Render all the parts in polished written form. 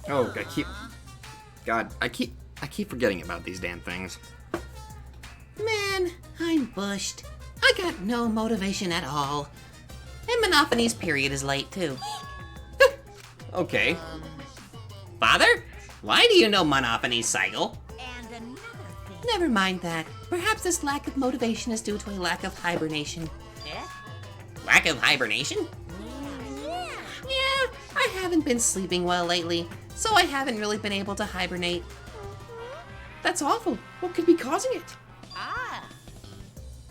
Oh, I keep forgetting about these damn things. Man, I'm bushed. I got no motivation at all. And Monophanie's period is late, too. Okay. Father? Why do you know Monophanie's cycle? And another thing. Never mind that. Perhaps this lack of motivation is due to a lack of hibernation. Eh? Lack of hibernation? Yeah, I haven't been sleeping well lately, so I haven't really been able to hibernate. That's awful. What could be causing it? Ah.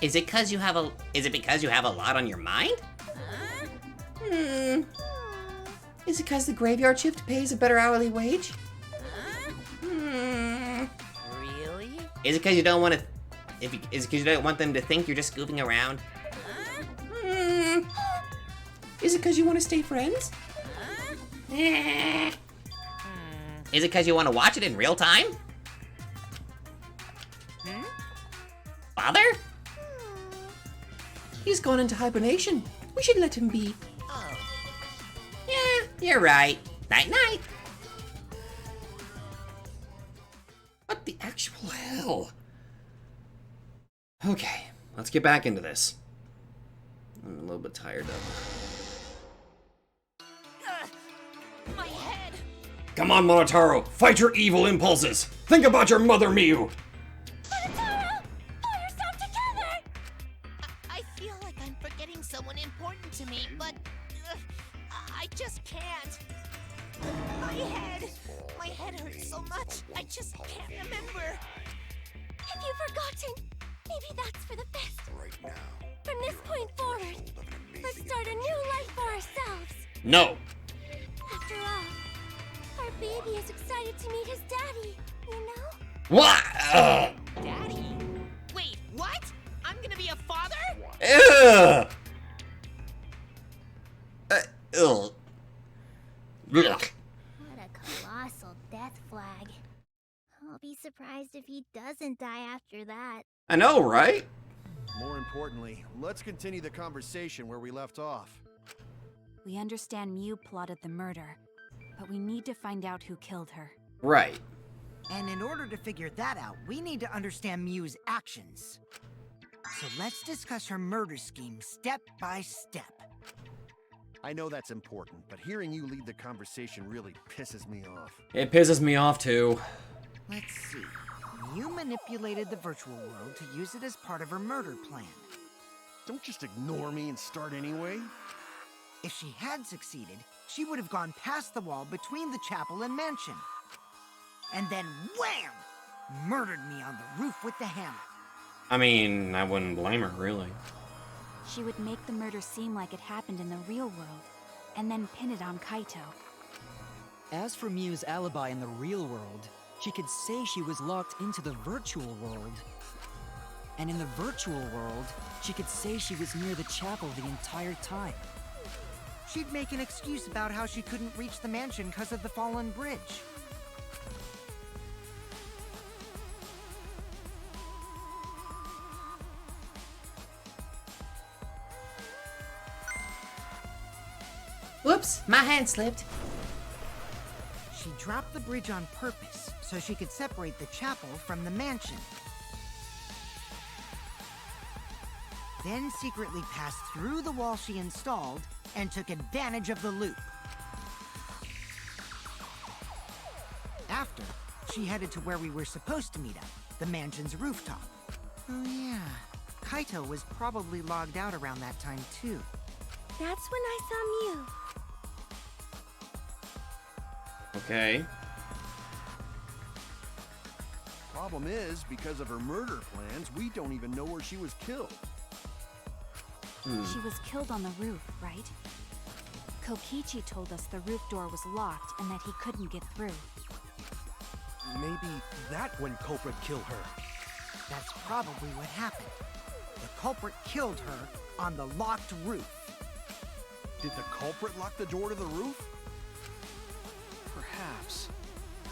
Is it because you have a lot on your mind? Huh? Is it because the graveyard shift pays a better hourly wage? Huh? Really? Is it because you don't want to? Is it because you don't want them to think you're just goofing around? Huh? Is it because you want to stay friends? Huh? Is it because you want to watch it in real time? Hmm? Father? He's gone into hibernation. We should let him be. Oh. Yeah, you're right. Night-night. What the actual hell? Okay, let's get back into this. I'm a little bit tired of My head. Come on, Monotaro, fight your evil impulses. Think about your mother, Miu. Monotaro! Pull yourself together! I feel like I'm forgetting someone important to me, but I just can't. My head hurts so much. I just can't remember. Have you forgotten? Maybe that's for the best. From this point forward, let's start a new life for ourselves. No. After all, our baby is excited to meet his daddy, you know? What? Daddy? Wait, what? I'm gonna be a father? Ugh. Ugh. Ugh. What a colossal death flag. I'll be surprised if he doesn't die after that. I know, right? More importantly, let's continue the conversation where we left off. We understand Miu plotted the murder, but we need to find out who killed her. Right. And in order to figure that out, we need to understand Miu's actions. So let's discuss her murder scheme step by step. I know that's important, but hearing you lead the conversation really pisses me off. It pisses me off too. Let's see. Miu manipulated the virtual world to use it as part of her murder plan. Don't just ignore me and start anyway. If she had succeeded, she would have gone past the wall between the chapel and mansion. And then wham! Murdered me on the roof with the hammer. I mean, I wouldn't blame her, really. She would make the murder seem like it happened in the real world, and then pin it on Kaito. As for Miu's alibi in the real world, she could say she was locked into the virtual world. And in the virtual world, she could say she was near the chapel the entire time. She'd make an excuse about how she couldn't reach the mansion because of the fallen bridge. Whoops, my hand slipped. She dropped the bridge on purpose so she could separate the chapel from the mansion. Then secretly passed through the wall she installed and took advantage of the loop. After, she headed to where we were supposed to meet up, the mansion's rooftop. Oh yeah, Kaito was probably logged out around that time too. That's when I saw Miu. Okay. Problem is, because of her murder plans, we don't even know where she was killed. She was killed on the roof, right? Kokichi told us the roof door was locked and that he couldn't get through. Maybe that when culprit killed her. That's probably what happened. The culprit killed her on the locked roof. Did the culprit lock the door to the roof? Perhaps.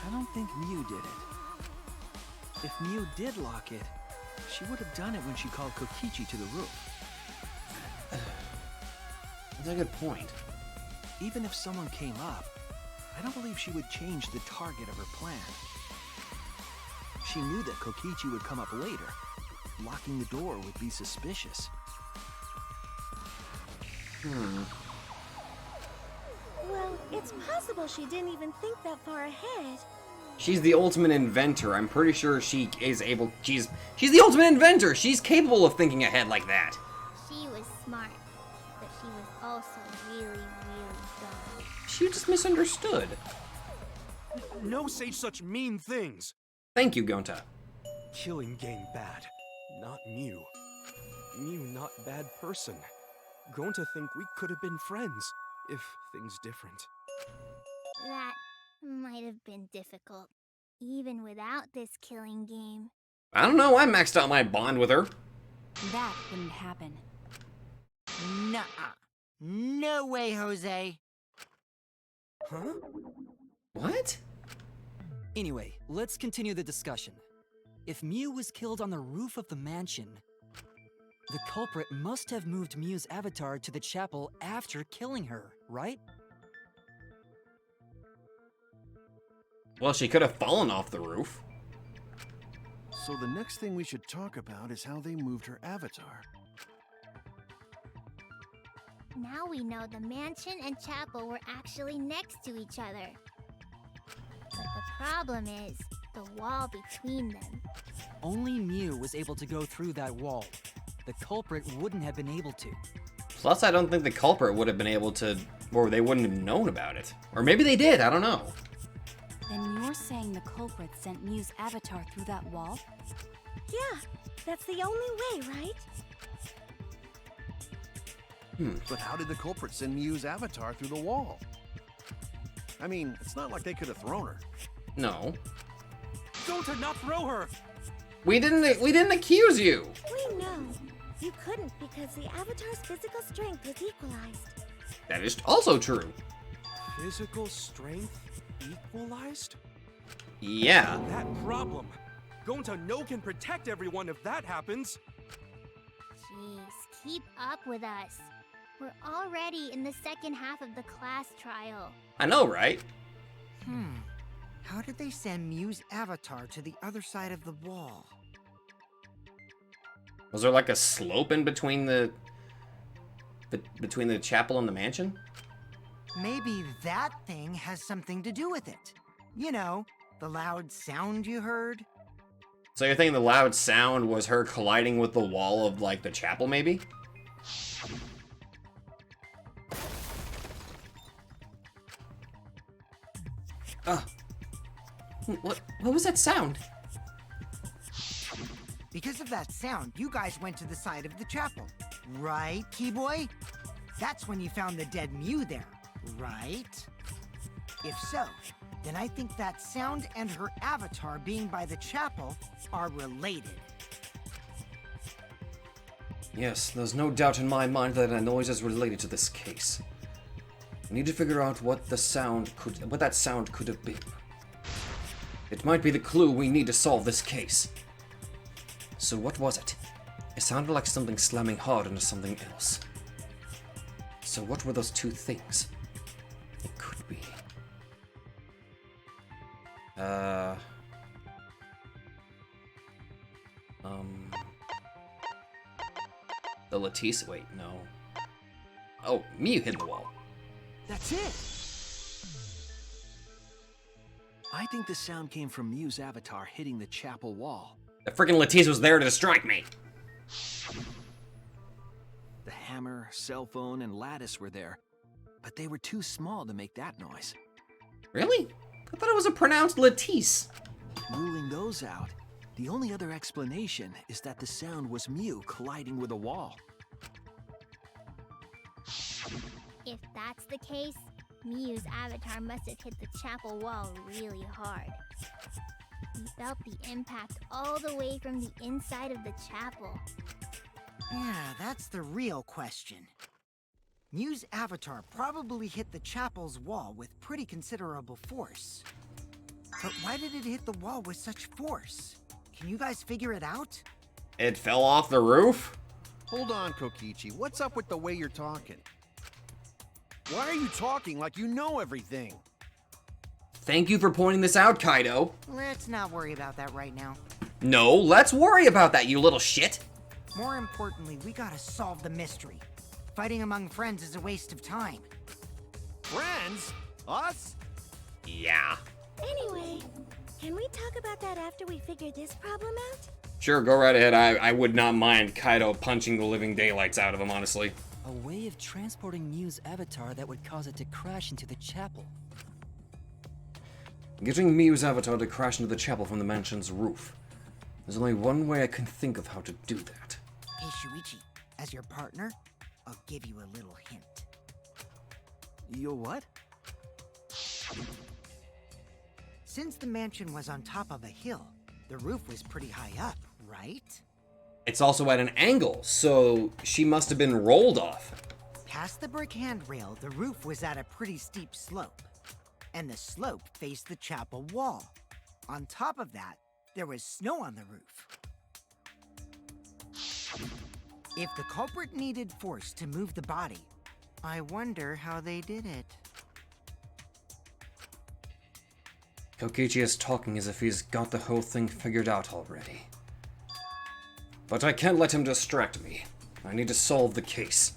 I don't think Miu did it. If Miu did lock it, she would have done it when she called Kokichi to the roof. That's a good point. Even if someone came up, I don't believe she would change the target of her plan. She knew that Kokichi would come up later. Locking the door would be suspicious. Well, it's possible she didn't even think that far ahead. She's the ultimate inventor. I'm pretty sure she is able. She's the ultimate inventor. She's capable of thinking ahead like that. She was smart, but she was also really, really dumb. She just misunderstood. No say such mean things. Thank you, Gonta. Killing game bad, not Mew. Mew not bad person. Going to think we could have been friends if things different. That might have been difficult, even without this killing game. I don't know. I maxed out my bond with her. That wouldn't happen. Nuh-uh. No way, Jose. Huh? What? Anyway, let's continue the discussion. If Mew was killed on the roof of the mansion, the culprit must have moved Mew's avatar to the chapel after killing her, right? Well, she could have fallen off the roof. So the next thing we should talk about is how they moved her avatar. Now we know the mansion and chapel were actually next to each other. But the problem is the wall between them. Only Mew was able to go through that wall. The culprit wouldn't have been able to. Plus, I don't think the culprit would have been able to, or they wouldn't have known about it. Or maybe they did, I don't know. Then you're saying the culprit sent Mew's avatar through that wall? Yeah, that's the only way, right? But how did the culprit send Mew's avatar through the wall? I mean, it's not like they could have thrown her. No. Go to not throw her! We didn't accuse you! We know. You couldn't because the avatar's physical strength was equalized. That is also true. Physical strength equalized? Yeah. That problem. Going to know can protect everyone if that happens. Jeez, keep up with us. We're already in the second half of the class trial. I know, right? How did they send Mew's avatar to the other side of the wall? Was there like a slope in between the chapel and the mansion? Maybe that thing has something to do with it. You know, the loud sound you heard? So you're thinking the loud sound was her colliding with the wall of, like, the chapel, maybe? What was that sound? Because of that sound, you guys went to the side of the chapel. Right, Keyboy? That's when you found the dead Mew there, right? If so, then I think that sound and her avatar being by the chapel are related. Yes, there's no doubt in my mind that a noise is related to this case. We need to figure out what that sound could have been. It might be the clue we need to solve this case. So what was it? It sounded like something slamming hard into something else. So what were those two things? It could be... The Latisse... Wait, no. Oh, Mew hit the wall. That's it! I think the sound came from Mew's avatar hitting the chapel wall. The freaking Latisse was there to distract me. The hammer, cell phone, and lattice were there, but they were too small to make that noise. Really? I thought it was a pronounced Latisse. Ruling those out, the only other explanation is that the sound was Mew colliding with a wall. If that's the case, Mew's avatar must have hit the chapel wall really hard. He felt the impact all the way from the inside of the chapel. Yeah, that's the real question. Mew's avatar probably hit the chapel's wall with pretty considerable force. But why did it hit the wall with such force? Can you guys figure it out? It fell off the roof? Hold on, Kokichi. What's up with the way you're talking? Why are you talking like you know everything? Thank you for pointing this out, Kaido. Let's not worry about that right now. No, let's worry about that, you little shit. More importantly, we gotta solve the mystery. Fighting among friends is a waste of time. Friends? Us? Yeah. Anyway, can we talk about that after we figure this problem out? Sure, go right ahead. I would not mind Kaido punching the living daylights out of him, honestly. A way of transporting Miu's avatar that would cause it to crash into the chapel. Getting Miu's avatar to crash into the chapel from the mansion's roof. There's only one way I can think of how to do that. Hey, Shuichi, as your partner, I'll give you a little hint. You what? Since the mansion was on top of a hill, the roof was pretty high up, right? It's also at an angle, so she must have been rolled off. Past the brick handrail, the roof was at a pretty steep slope, and the slope faced the chapel wall. On top of that, there was snow on the roof. If the culprit needed force to move the body, I wonder how they did it. Kokichi is talking as if he's got the whole thing figured out already. But I can't let him distract me. I need to solve the case.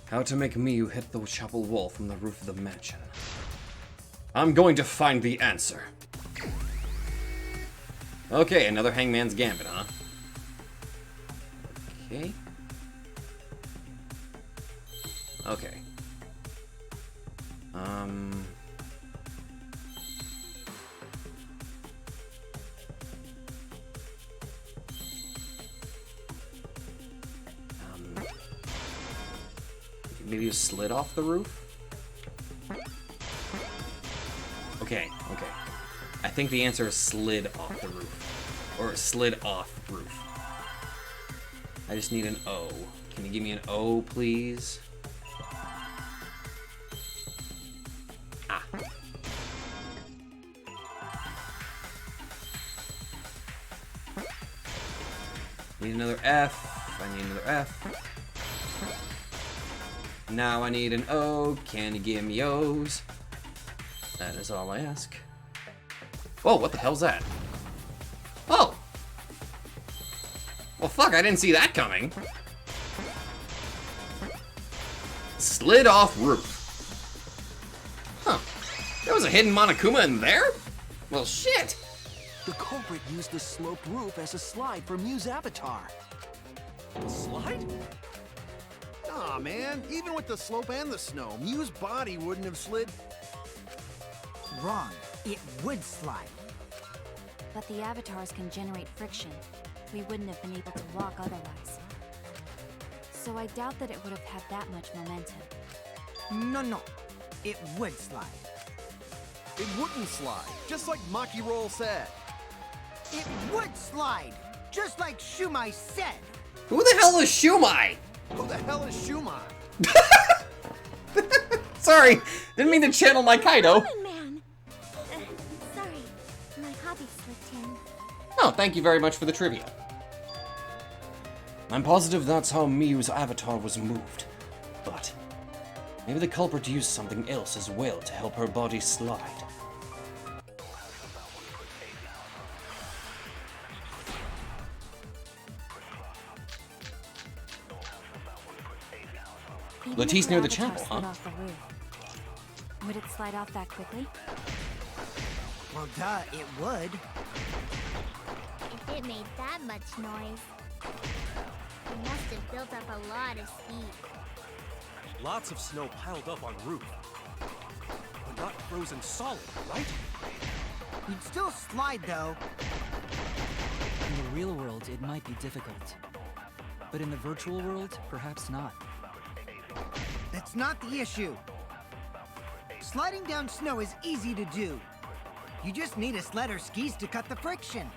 How to make Miu hit the chapel wall from the roof of the mansion. I'm going to find the answer. Okay, another Hangman's Gambit, huh? Okay. Okay. Maybe you slid off the roof? Okay, okay. I think the answer is slid off the roof. Or slid off roof. I just need an O. Can you give me an O, please? Ah. Need another F. I need another F. Now I need an O. Can you give me O's? That is all I ask. Whoa, what the hell's that? Oh! Well, fuck, I didn't see that coming. Slid off roof. Huh. There was a hidden Monokuma in there? Well, shit. The culprit used the sloped roof as a slide for Miu's avatar. Slide? Aw, man. Even with the slope and the snow, Miu's body wouldn't have slid. Wrong. It would slide. But the avatars can generate friction. We wouldn't have been able to walk otherwise. So I doubt that it would have had that much momentum. No. It would slide. It wouldn't slide, just like Maki Roll said. It would slide, just like Shumai said. Who the hell is Shumai? Who the hell is Shumai? Sorry, didn't mean to channel my Kaido. Man. Sorry, my hobby slipped in. Oh, thank you very much for the trivia. I'm positive that's how Miu's avatar was moved. But maybe the culprit used something else as well to help her body slide. Even Latisse if near the avatar chapel, slid huh? off the roof, would it slide off that quickly? Well, duh, it would. If it made that much noise, it must have built up a lot of speed. Lots of snow piled up on roof. But not frozen solid, right? You'd still slide, though. In the real world, it might be difficult. But in the virtual world, perhaps not. That's not the issue. Sliding down snow is easy to do. You just need a sled or skis to cut the friction.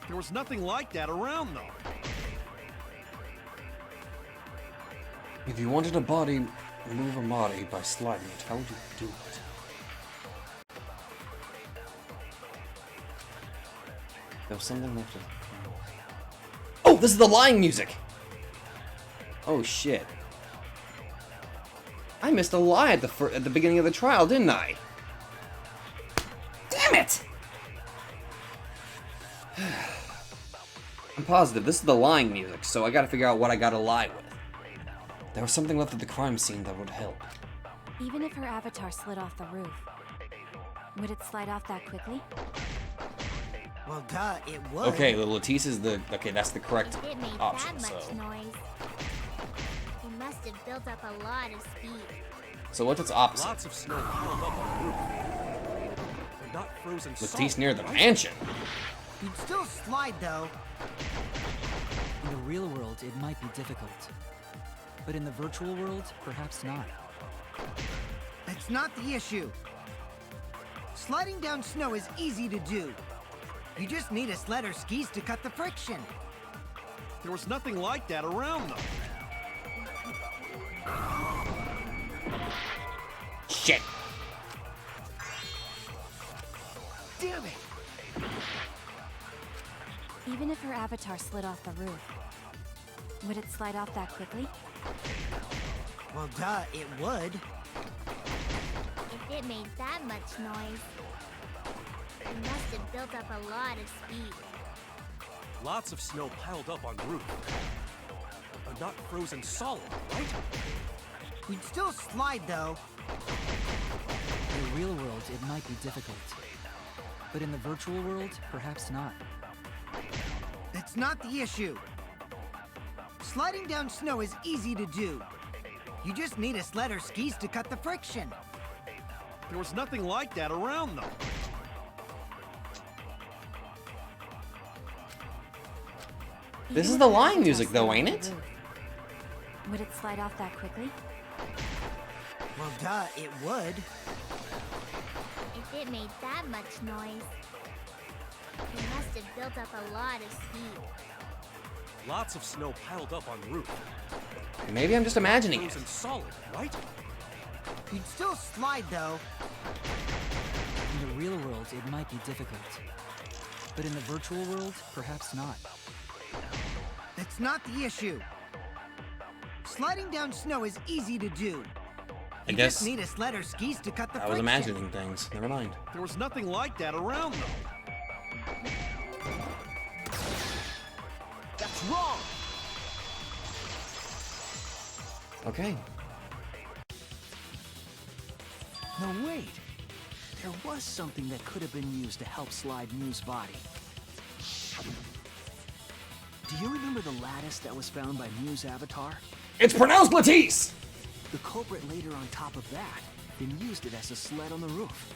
There was nothing like that around, though. If you wanted move a body by sliding it, how would you do it? There was something left. Oh, this is the lying music! Oh shit. I missed a lie at the beginning of the trial, didn't I? Damn it! I'm positive this is the lying music, so I gotta figure out what I gotta lie with. There was something left at the crime scene that would help. Even if her avatar slid off the roof, would it slide off that quickly? Well, duh, it would. Okay, the Latisse is the... Okay, that's the correct It made option, that much so... noise. It must have built up a lot of speed. So what's its opposite? Lots of snow piled up on the roof. But not frozen solid, Latisse near the right? mansion. You'd still slide, though. In the real world, it might be difficult. But in the virtual world, perhaps not. That's not the issue. Sliding down snow is easy to do. You just need a sled or skis to cut the friction. There was nothing like that around, though. Shit. Damn it! Even if her avatar slid off the roof, would it slide off that quickly? Well, duh, it would. If it made that much noise, it must have built up a lot of speed. Lots of snow piled up on the roof. But not frozen solid, right? You'd still slide, though. In the real world, it might be difficult. But in the virtual world, perhaps not. That's not the issue. Sliding down snow is easy to do. You just need a sled or skis to cut the friction. There was nothing like that around, though. This Even is if the her lying avatar music, slid though, off ain't the it? roof, would it slide off that quickly? Well, duh, it would. If it made that much noise, it must have built up a lot of speed. Lots of snow piled up on the roof. Maybe I'm just imagining it. Frozen solid, right? You'd still slide, though. In the real world, it might be difficult. But in the virtual world, perhaps not. That's not the issue. Sliding down snow is easy to do. I You guess just need a sled or skis to cut the I was friction. imagining things. Never mind. There was nothing like that around, though. That's wrong! Okay. No, wait. There was something that could have been used to help slide Mew's body. Do you remember the lattice that was found by Mew's avatar? It's pronounced Latisse! The culprit laid her on top of that, then used it as a sled on the roof.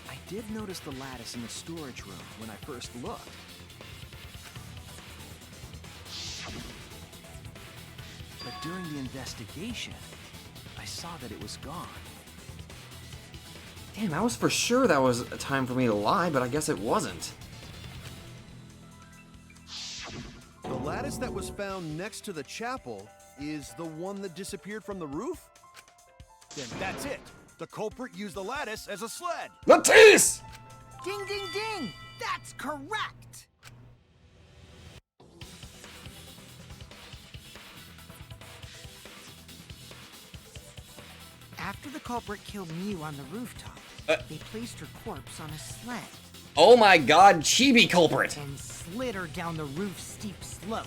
I did notice the lattice in the storage room when I first looked. But during the investigation, I saw that it was gone. Damn, I was for sure that was a time for me to lie, but I guess it wasn't. The lattice that was found next to the chapel is the one that disappeared from the roof? Then that's it. The culprit used the lattice as a sled. Latisse! Ding, ding, ding! That's correct! After the culprit killed Mew on the rooftop, they placed her corpse on a sled Oh my god, chibi culprit! and slid her down the roof's steep slope.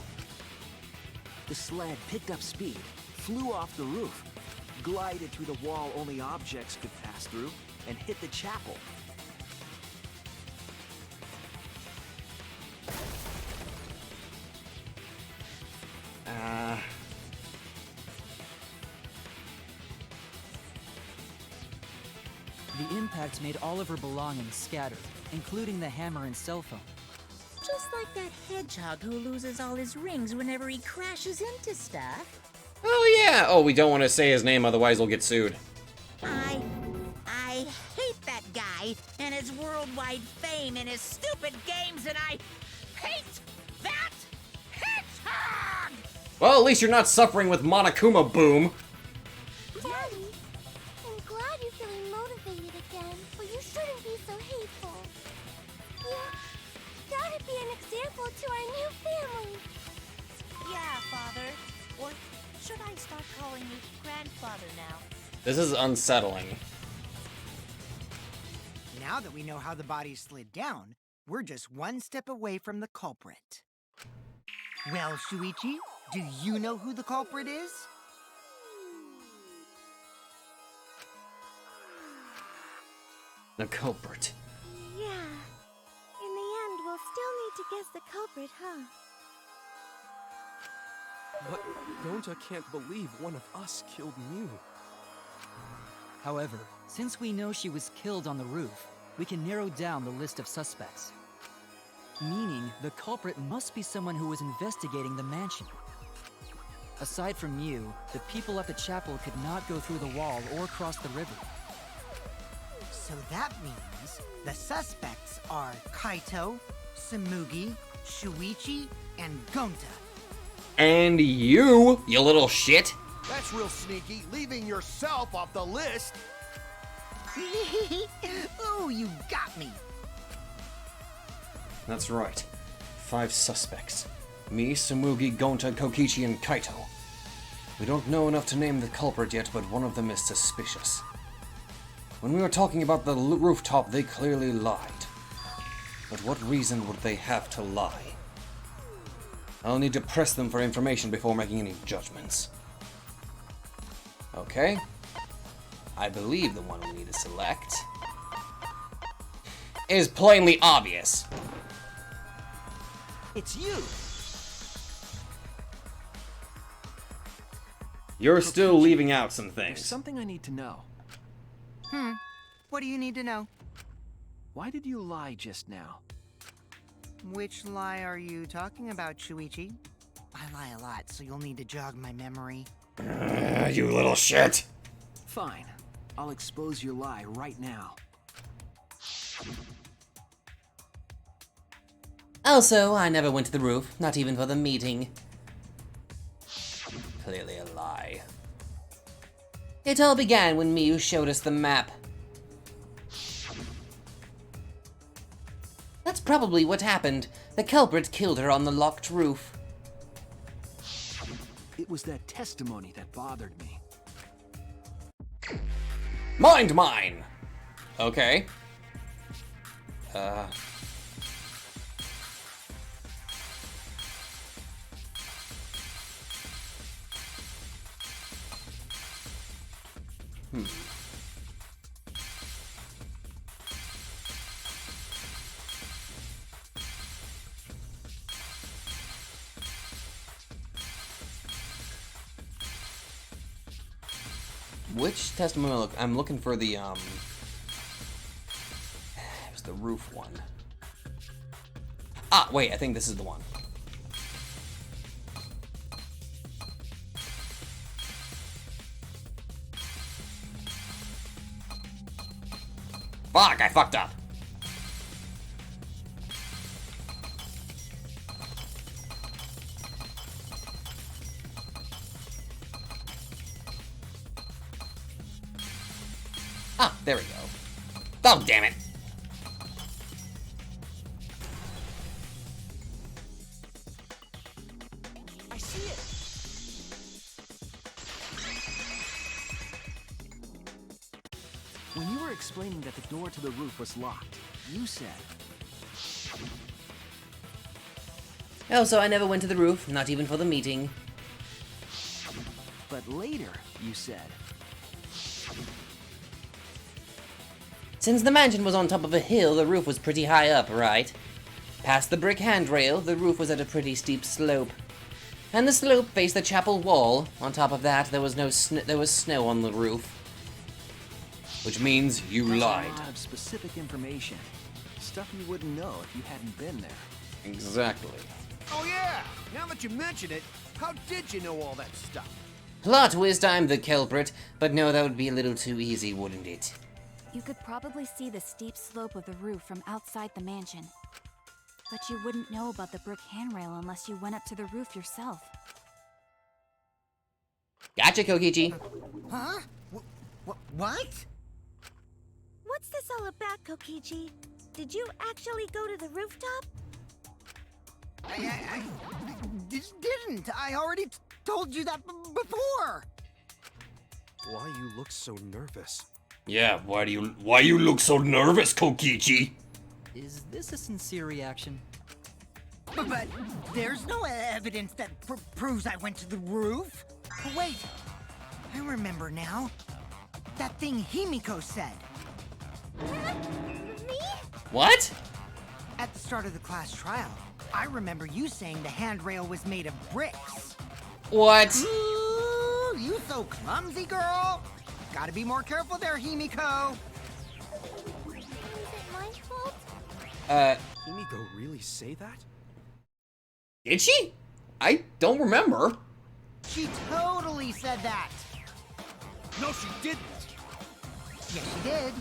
The sled picked up speed, flew off the roof, glided through the wall only objects could pass through, and hit the chapel. The impact made all of her belongings scattered, including the hammer and cell phone. Just like that hedgehog who loses all his rings whenever he crashes into stuff. Oh yeah! Oh, we don't want to say his name, otherwise we'll get sued. I hate that guy and his worldwide fame and his stupid games, and I hate that hedgehog! Well, at least you're not suffering with Monokuma Boom. Daddy, I'm glad you're feeling motivated again, but you shouldn't be so hateful. Gotta be an example to our new family. Yeah, Father. Or should I start calling you grandfather now? This is unsettling. Now that we know how the body slid down, we're just one step away from the culprit. Well, Shuichi, do you know who the culprit is? The culprit. Yeah. In the end, we'll still need to guess the culprit, huh? But Gonta can't believe one of us killed Mew. However, since we know she was killed on the roof, we can narrow down the list of suspects. Meaning, the culprit must be someone who was investigating the mansion. Aside from Mew, the people at the chapel could not go through the wall or cross the river. So that means the suspects are Kaito, Samugi, Shuichi, and Gonta. And you little shit. That's real sneaky, leaving yourself off the list. Ooh, you got me. That's right. 5 suspects. Me, Samugi, Gonta, Kokichi, and Kaito. We don't know enough to name the culprit yet, but one of them is suspicious. When we were talking about the rooftop, they clearly lied. But what reason would they have to lie? I'll need to press them for information before making any judgments. Okay. I believe the one we need to select is plainly obvious. It's you. You're still leaving out some There's things. something I need to know. What do you need to know? Why did you lie just now? Which lie are you talking about, Shuichi? I lie a lot, so you'll need to jog my memory. You little shit. Fine. I'll expose your lie right now. Also, I never went to the roof, not even for the meeting. Clearly a lie. It all began when Miyu showed us the map. That's probably what happened. The culprit killed her on the locked roof. It was that testimony that bothered me. Mind mine! Okay. Which testimony? I'm looking for the, it was the roof one. Ah, wait, I think this is the one. Fuck, I fucked up. Ah, there we go. Oh, damn it. I see it! When you were explaining that the door to the roof was locked, you said... Oh, so I never went to the roof, not even for the meeting. But later, you said... Since the mansion was on top of a hill, the roof was pretty high up, right? Past the brick handrail, the roof was at a pretty steep slope. And the slope faced the chapel wall. On top of that, there was snow on the roof. Which means you That's lied. a lot of specific information. Stuff you wouldn't know if you hadn't been there. Exactly. Oh yeah! Now that you mention it, how did you know all that stuff? Plot twist, I'm the culprit, but no, that would be a little too easy, wouldn't it? You could probably see the steep slope of the roof from outside the mansion. But you wouldn't know about the brick handrail unless you went up to the roof yourself. Gotcha, Kokichi. Huh? What? What's this all about, Kokichi? Did you actually go to the rooftop? I didn't. I already told you that before. Why you look so nervous? Yeah, why you look so nervous, Kokichi? Is this a sincere reaction? But there's no evidence that proves I went to the roof. Wait, I remember now. That thing Himiko said. Me? What? At the start of the class trial, I remember you saying the handrail was made of bricks. What? Ooh, you so clumsy, girl. Gotta be more careful there, Himiko. Is it my fault? Himiko really say that? Did she? I don't remember. She totally said that. No, she didn't. Yes, she did.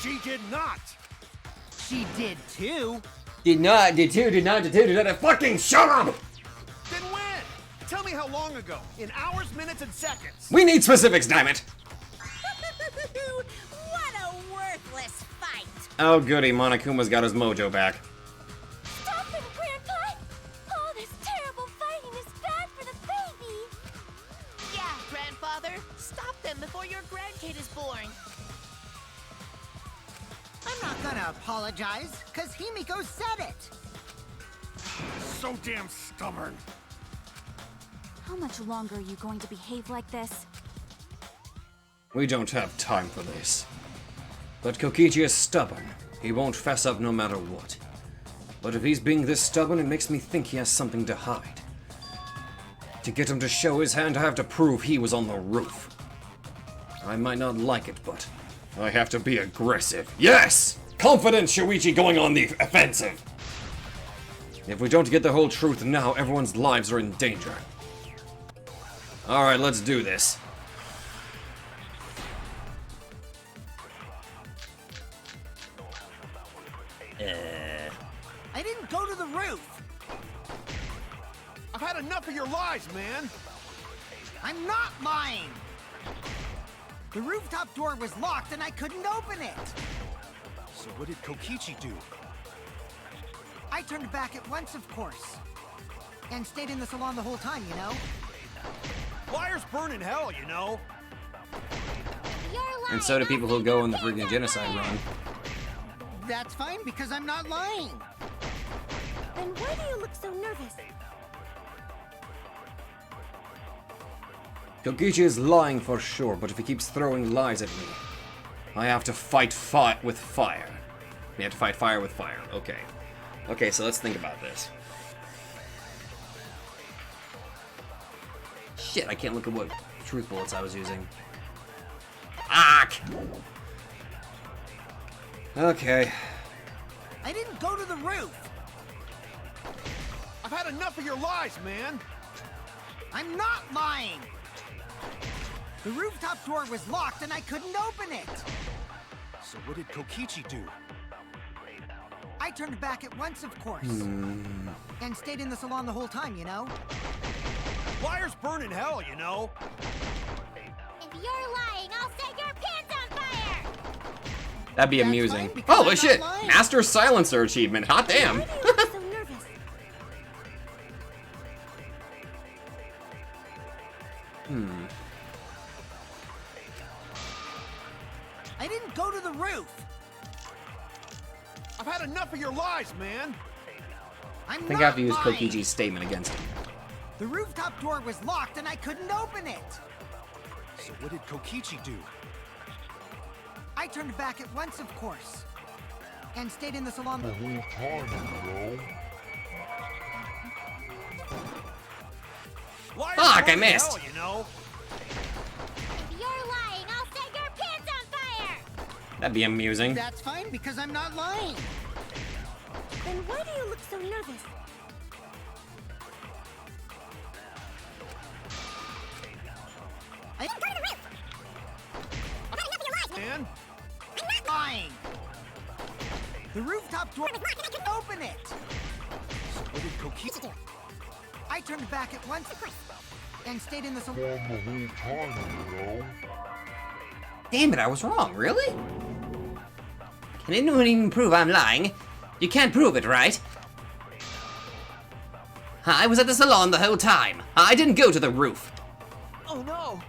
She did not. She did too. Did not, fucking shut up! Then when? Tell me how long ago. In hours, minutes, and seconds. We need specifics, damn it! What a worthless fight! Oh goody, Monokuma's got his mojo back. Stop him, Grandpa! All this terrible fighting is bad for the baby! Yeah, Grandfather. Stop them before your grandkid is born. I'm not gonna apologize, cause Himiko said it. So damn stubborn. How much longer are you going to behave like this? We don't have time for this. But Kokichi is stubborn. He won't fess up no matter what. But if he's being this stubborn, it makes me think he has something to hide. To get him to show his hand, I have to prove he was on the roof. I might not like it, but I have to be aggressive. Yes! Confident Shuichi going on the offensive! If we don't get the whole truth now, everyone's lives are in danger. Alright, let's do this. I didn't go to the roof. I've had enough of your lies, man. I'm not lying. The rooftop door was locked and I couldn't open it. So what did Kokichi do? I turned back at once, of course. And stayed in the salon the whole time, you know? Liars burn in hell, you know. You're lying. And so do people who go on the freaking genocide run. That's fine because I'm not lying. Then why do you look so nervous? Kokichi is lying for sure, but if he keeps throwing lies at me, I have to fight with fire. We have to fight fire with fire. Okay. Okay, so let's think about this. Shit, I can't look at what truth bullets I was using. Fuck! Okay. I didn't go to the roof. I've had enough of your lies, man. I'm not lying. The rooftop door was locked and I couldn't open it. So what did Kokichi do? I turned back at once, of course. And stayed in the salon the whole time, you know? Liars burn in hell, you know. If you're lying, I'll set your pants on fire! That'd be That's amusing. fine, because Holy I'm shit! not lying. Master Silencer achievement. Hot damn! Why do you look so nervous? I didn't go to the roof. I've had enough of your lies, man. I'm I think not I have to use lying. Kokichi's statement against him. The rooftop door was locked and I couldn't open it. So what did Kokichi do? I turned back at once, of course. And stayed in the salon the whole time, Liars Fuck, burn I in missed. hell, you know. If you're lying, I'll set your pants on fire! That'd be amusing. That's fine because I'm not lying. Then why do you look so nervous? I didn't go to the roof. I've had enough of your lies, Man, I'm not lying. The rooftop door was locked and I couldn't open it. So what did Kokichi do? I turned back at once, of course. And stayed in the salon. Damn it, I was wrong, really? Can anyone even prove I'm lying? You can't prove it, right? I was at the salon the whole time. I didn't go to the roof. Oh no!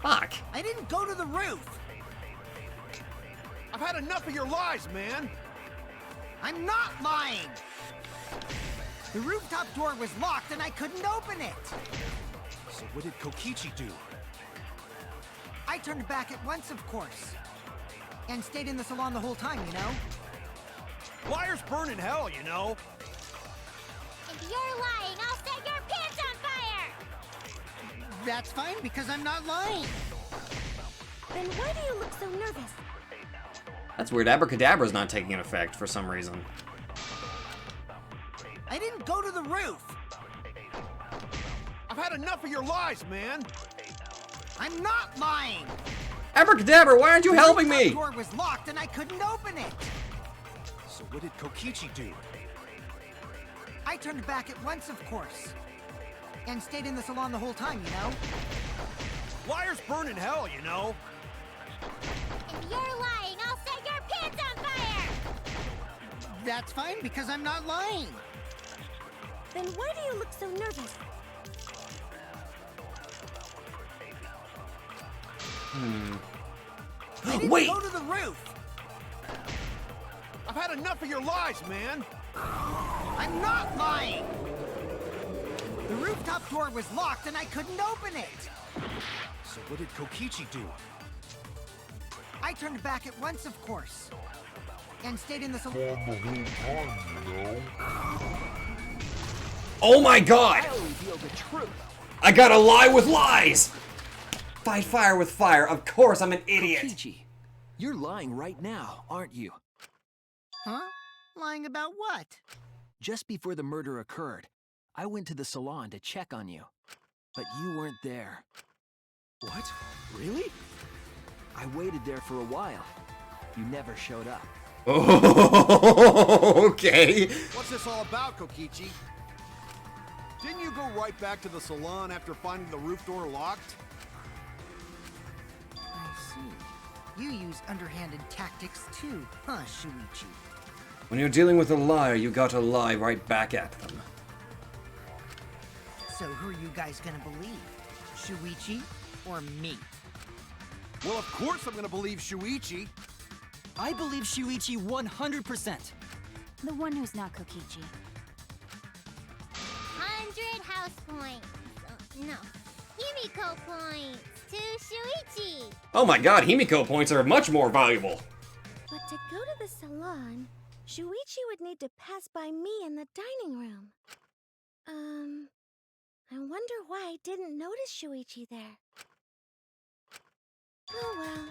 Fuck. I didn't go to the roof. I've had enough of your lies, man. I'm not lying. The rooftop door was locked and I couldn't open it. So what did Kokichi do? I turned back at once, of course. And stayed in the salon the whole time, you know? Liars burn in hell, you know. If you're lying, I'll set your pants on fire! That's fine, because I'm not lying. Then why do you look so nervous? That's weird. Abracadabra's not taking an effect for some reason. I didn't go to the roof. I've had enough of your lies, man. I'm not lying. Abracadabra, why aren't you helping The me? door was locked and I couldn't open it. So what did Kokichi do? I turned back at once, of course. And stayed in the salon the whole time, you know? Liars burn in hell, you know. If you're lying, I'll set your pants on fire! That's fine, because I'm not lying. Then why do you look so nervous? I didn't Wait! go to the roof. I've had enough of your lies, man. I'm not lying. The rooftop door was locked and I couldn't open it. So what did Kokichi do? I turned back at once, of course. And stayed in the salon. Oh my god! I'll reveal the truth. I gotta lie with lies! Fight fire with fire. Of course, I'm an idiot. Kokichi, you're lying right now, aren't you? Huh? Lying about what? Just before the murder occurred, I went to the salon to check on you. But you weren't there. What? Really? I waited there for a while. You never showed up. Oh, okay. What's this all about, Kokichi? Didn't you go right back to the salon after finding the roof door locked? I see. You use underhanded tactics too, huh, Shuichi? When you're dealing with a liar, you gotta lie right back at them. So who are you guys gonna believe? Shuichi or me? Well, of course I'm gonna believe Shuichi. I believe Shuichi 100%. The one who's not Kokichi. 100 house points. No. Himiko points to Shuichi. Oh my god, Himiko points are much more valuable. But to go to the salon, Shuichi would need to pass by me in the dining room. I wonder why I didn't notice Shuichi there. Oh well.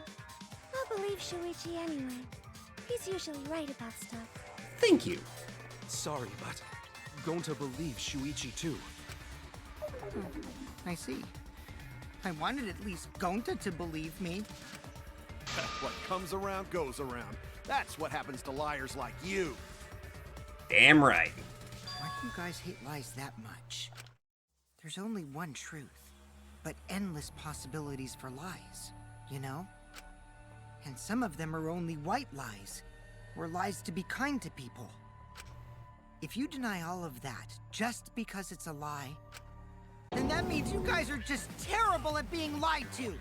I'll believe Shuichi anyway. He's usually right about stuff. Thank you. Sorry, but I'm going to believe Shuichi too. I see. I wanted at least Gonta to believe me. What comes around goes around. That's what happens to liars like you. Damn right. Why do you guys hate lies that much? There's only one truth, but endless possibilities for lies, you know? And some of them are only white lies, or lies to be kind to people. If you deny all of that just because it's a lie, then that means you guys are just terrible at being lied to.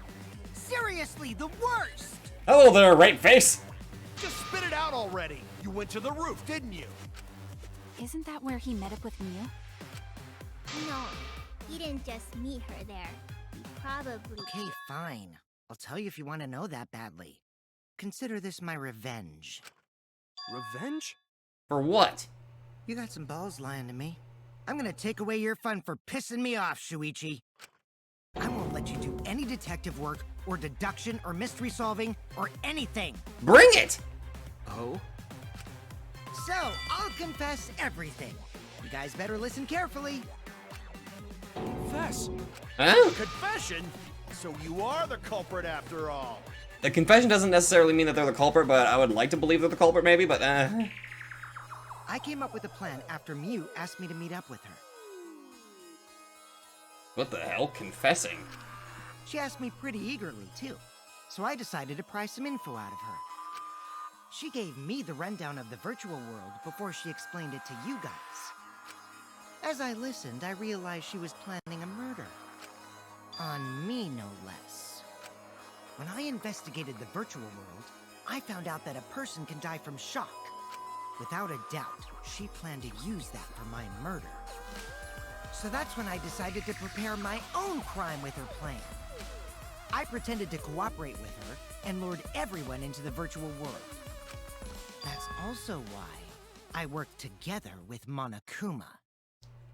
Seriously, the worst! Hello there, right face. Just spit it out already. You went to the roof, didn't you? Isn't that where he met up with Miu? No, he didn't just meet her there. He probably... Okay, fine. I'll tell you if you want to know that badly. Consider this my revenge. Revenge? For what? You got some balls lying to me. I'm gonna take away your fun for pissing me off, Shuichi. I won't let you do any detective work, or deduction, or mystery solving, or anything. Bring it! Oh? So, I'll confess everything. You guys better listen carefully. Confess. Huh? Confession? So you are the culprit after all. The confession doesn't necessarily mean that they're the culprit, but I would like to believe they're the culprit maybe, but I came up with a plan after Miu asked me to meet up with her. What the hell? Confessing? She asked me pretty eagerly, too. So I decided to pry some info out of her. She gave me the rundown of the virtual world before she explained it to you guys. As I listened, I realized she was planning a murder. On me, no less. When I investigated the virtual world, I found out that a person can die from shock. Without a doubt, she planned to use that for my murder. So that's when I decided to prepare my own crime with her plan. I pretended to cooperate with her and lured everyone into the virtual world. That's also why I worked together with Monokuma.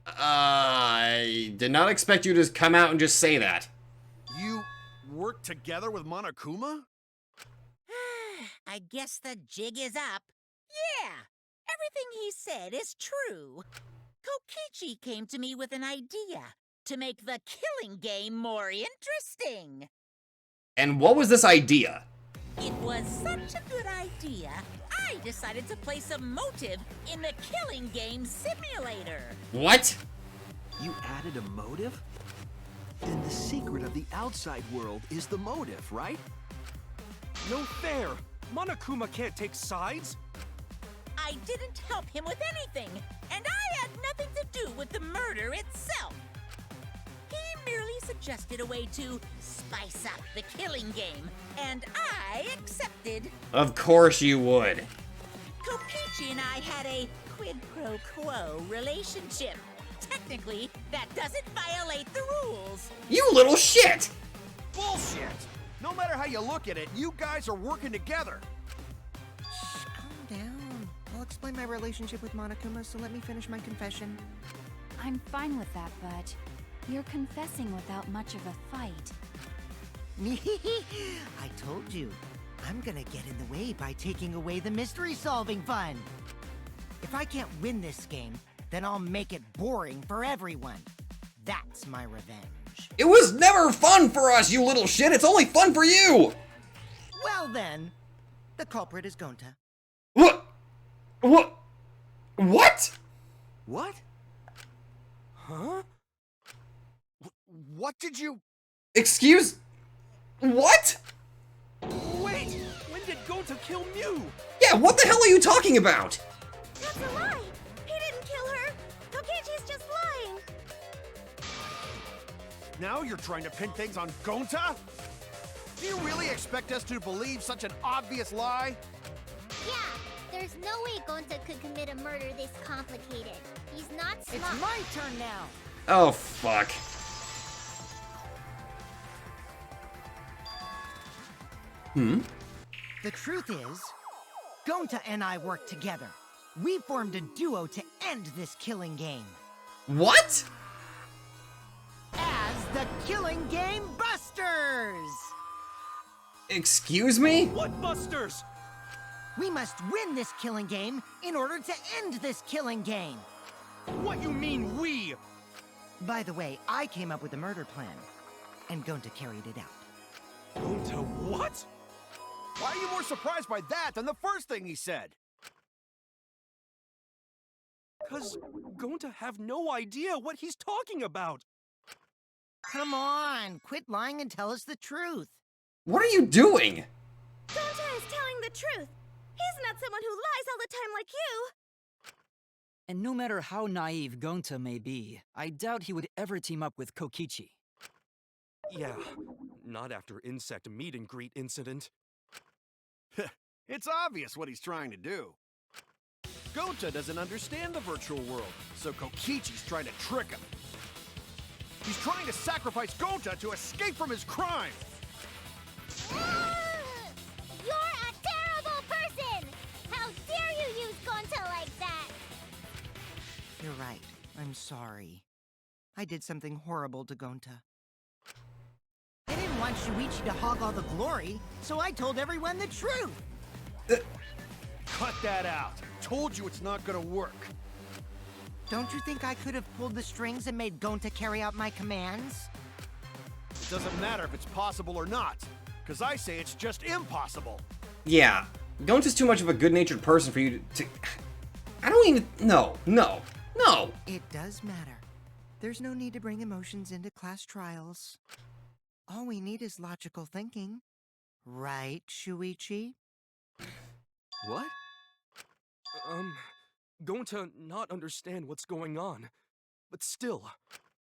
I did not expect you to come out and just say that. You work together with Monokuma? I guess the jig is up. Yeah, everything he said is true. Kokichi came to me with an idea to make the killing game more interesting. And what was this idea? It was such a good idea, I decided to place a motive in the killing game simulator. What? You added a motive? Then the secret of the outside world is the motive, right? No fair! Monokuma can't take sides! I didn't help him with anything, and I had nothing to do with the murder itself. He merely suggested a way to spice up the killing game, and I accepted. Of course you would. Kokichi and I had a quid pro quo relationship. Technically, that doesn't violate the rules. You little shit! Bullshit! No matter how you look at it, you guys are working together. Shh, calm down. I'll explain my relationship with Monokuma, so let me finish my confession. I'm fine with that, but you're confessing without much of a fight. I told you. I'm gonna get in the way by taking away the mystery-solving fun. If I can't win this game, then I'll make it boring for everyone. That's my revenge. It was never fun for us, you little shit! It's only fun for you! Well then, the culprit is Gonta. What? What? What? What? Huh? What did you... Excuse? What? Wait! When did Gonta kill Mew? Yeah, what the hell are you talking about? That's a lie! He didn't kill her! Kokichi's just lying! Now you're trying to pin things on Gonta? Do you really expect us to believe such an obvious lie? Yeah, there's no way Gonta could commit a murder this complicated. He's not smart. It's my turn now. Oh, fuck. The truth is, Gonta and I worked together. We formed a duo to end this killing game. What? As the Killing Game Busters! Excuse me? What busters? We must win this killing game in order to end this killing game. What you mean, we? By the way, I came up with the murder plan, and Gonta carried it out. Gonta what? Why are you more surprised by that than the first thing he said? 'Cause Gonta have no idea what he's talking about. Come on, quit lying and tell us the truth. What are you doing? Gonta is telling the truth! He's not someone who lies all the time like you! And no matter how naive Gonta may be, I doubt he would ever team up with Kokichi. Yeah, not after insect meet and greet incident. It's obvious what he's trying to do. Gonta doesn't understand the virtual world, so Kokichi's trying to trick him. He's trying to sacrifice Gonta to escape from his crime! You're a terrible person! How dare you use Gonta like that? You're right. I'm sorry. I did something horrible to Gonta. I didn't want Shuichi to hog all the glory, so I told everyone the truth! Cut that out! Told you it's not gonna work! Don't you think I could have pulled the strings and made Gonta carry out my commands? It doesn't matter if it's possible or not, because I say it's just impossible! Yeah, Gonta's too much of a good-natured person for you to... I don't even... No. It does matter. There's no need to bring emotions into class trials. All we need is logical thinking. Right, Shuichi? What? Gonta not understand what's going on. But still,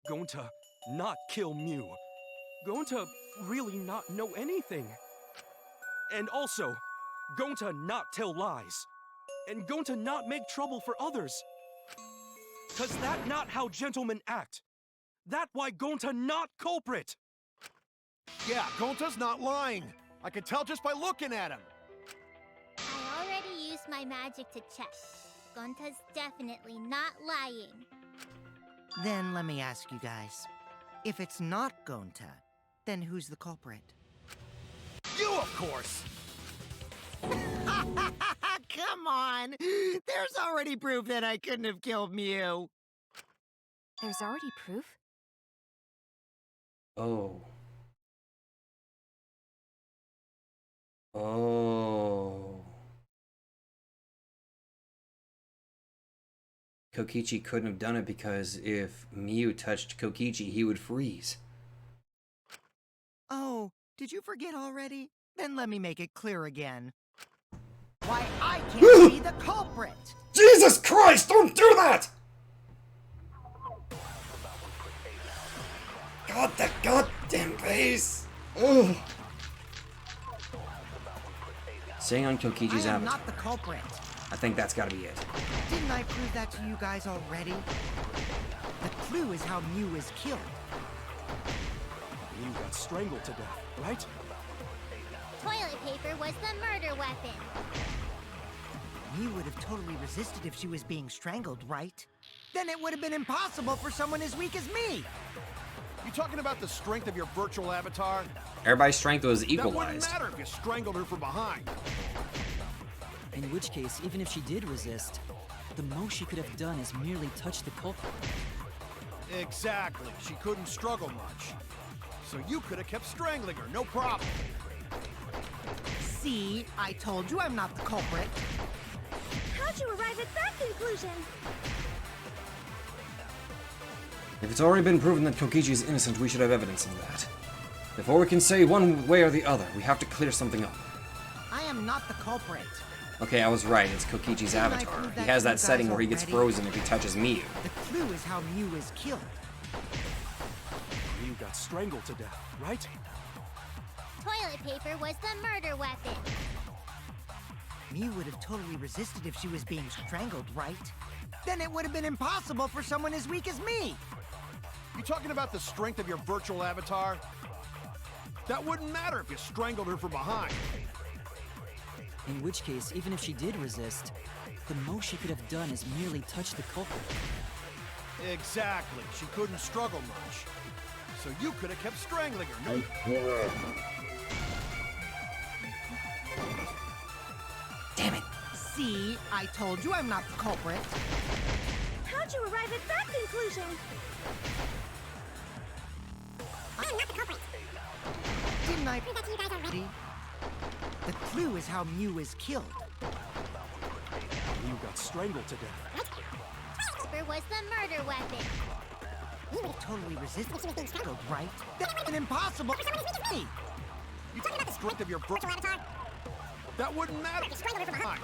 Gonta not kill Mew. going to really not know anything. And also, going to not tell lies. And going to not make trouble for others. Cause that not how gentlemen act. That why Gonta not culprit. Yeah, Gonta's not lying. I can tell just by looking at him. I already used my magic to check. Gonta's definitely not lying. Then let me ask you guys. If it's not Gonta, then who's the culprit? You, of course! Come on! There's already proof that I couldn't have killed Mew. There's already proof? Oh. Oh. Kokichi couldn't have done it because if Mew touched Kokichi, he would freeze. Oh, did you forget already? Then let me make it clear again. Why, I can't be the culprit! Jesus Christ, don't do that! God, that goddamn face! Ugh. Staying on Kokichi's I am avatar. not the culprit. I think that's gotta be it. Didn't I prove that to you guys already? The clue is how Mew is killed. Mew got strangled to death, right? Toilet paper was the murder weapon. Mew would have totally resisted if she was being strangled, right? Then it would have been impossible for someone as weak as me. You talking about the strength of your virtual avatar? Everybody's strength was That wouldn't equalized. matter if you strangled her from behind. In which case, even if she did resist, the most she could have done is merely touch the culprit. Exactly. She couldn't struggle much. So you could have kept strangling her, no problem. See, I told you I'm not the culprit. How'd you arrive at that conclusion? If it's already been proven that Kokichi is innocent, we should have evidence of that. Before we can say one way or the other, we have to clear something up. I am not the culprit. Okay, I was right, it's Kokichi's Didn't I avatar. prove He that has to you that setting guys where he gets already? frozen if he touches Mew. The clue is how Mew is killed. Mew got strangled to death, right? Toilet paper was the murder weapon. Mew would have totally resisted if she was being strangled, right? Then it would have been impossible for someone as weak as me. You talking about the strength of your virtual avatar? That wouldn't matter if you strangled her from behind. In which case, even if she did resist, the most she could have done is merely touch the culprit. Exactly. She couldn't struggle much. So you could have kept strangling her, no Damn it. See, I told you I'm not the culprit. How'd you arrive at that conclusion? I'm not the culprit. Didn't I Prove that to you guys already. The clue is how Mew is killed. Mew got strangled to death. Toilet paper was the murder weapon. Mew would have totally resisted if she was being strangled, right? That would have been impossible for someone as weak as me. You talking about the strength of your virtual avatar? That wouldn't matter if you strangled her from behind.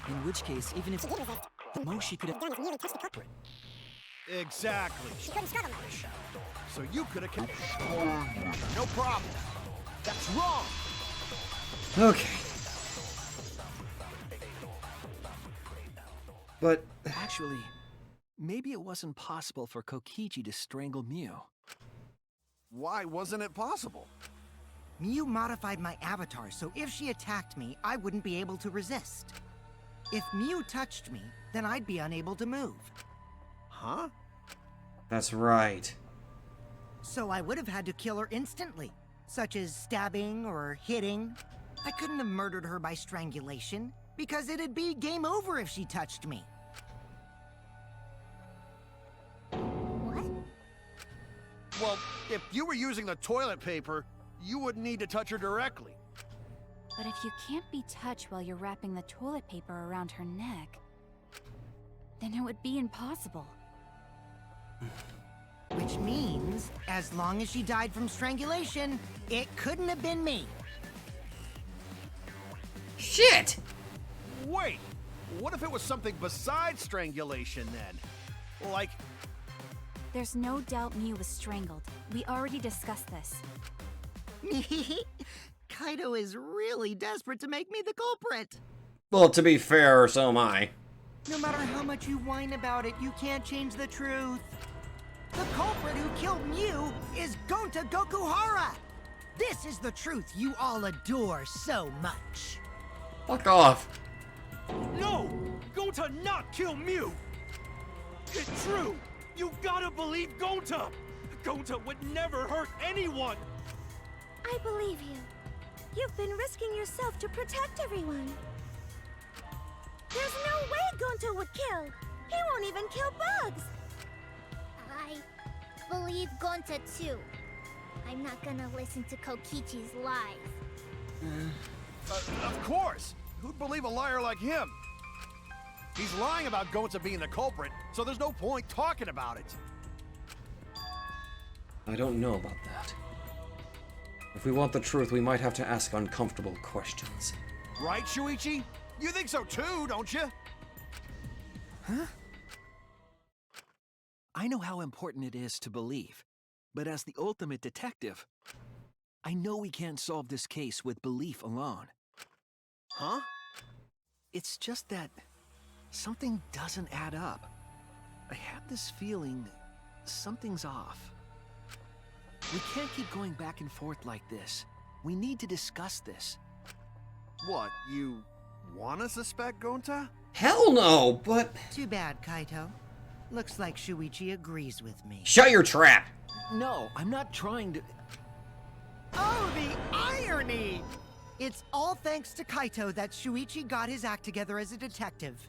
In which case, even if the most she could have Done is merely touch the culprit. Exactly. She couldn't struggle much. So you could have kept no problem. That's wrong. Okay. But Actually, maybe it wasn't possible for Kokichi to strangle Mew. Why wasn't it possible? Mew modified my avatar, so if she attacked me, I wouldn't be able to resist. If Mew touched me, then I'd be unable to move. Huh? that's right. So I would have had to kill her instantly, such as stabbing or hitting. I couldn't have murdered her by strangulation, because it'd be game over if she touched me. What? Well, if you were using the toilet paper, you wouldn't need to touch her directly. But if you can't be touched while you're wrapping the toilet paper around her neck, then it would be impossible. Which means, as long as she died from strangulation, it couldn't have been me. Shit! Wait, what if it was something besides strangulation then? Like There's no doubt Mew was strangled. We already discussed this. Kaito is really desperate to make me the culprit. Well, to be fair, so am I. No matter how much you whine about it, you can't change the truth. The culprit who killed Mew is Gonta Gokuhara! This is the truth you all adore so much. Fuck off. No! Gonta not kill Mew! It's true! You gotta believe Gonta! Gonta would never hurt anyone! I believe you. You've been risking yourself to protect everyone. There's no way Gonta would kill. He won't even kill bugs. I believe Gonta too. I'm not gonna listen to Kokichi's lies. Of course! Who'd believe a liar like him? He's lying about Gonta being the culprit, so there's no point talking about it. I don't know about that. If we want the truth, we might have to ask uncomfortable questions. Right, Shuichi? You think so too, don't you? Huh? I know how important it is to believe, but as the ultimate detective, I know we can't solve this case with belief alone. Huh? It's just that something doesn't add up. I have this feeling something's off. We can't keep going back and forth like this. We need to discuss this. What, you wanna suspect Gonta? Hell no, but... Too bad, Kaito. Looks like Shuichi agrees with me. Shut your trap! No, I'm not trying to... Oh, the irony! It's all thanks to Kaito that Shuichi got his act together as a detective.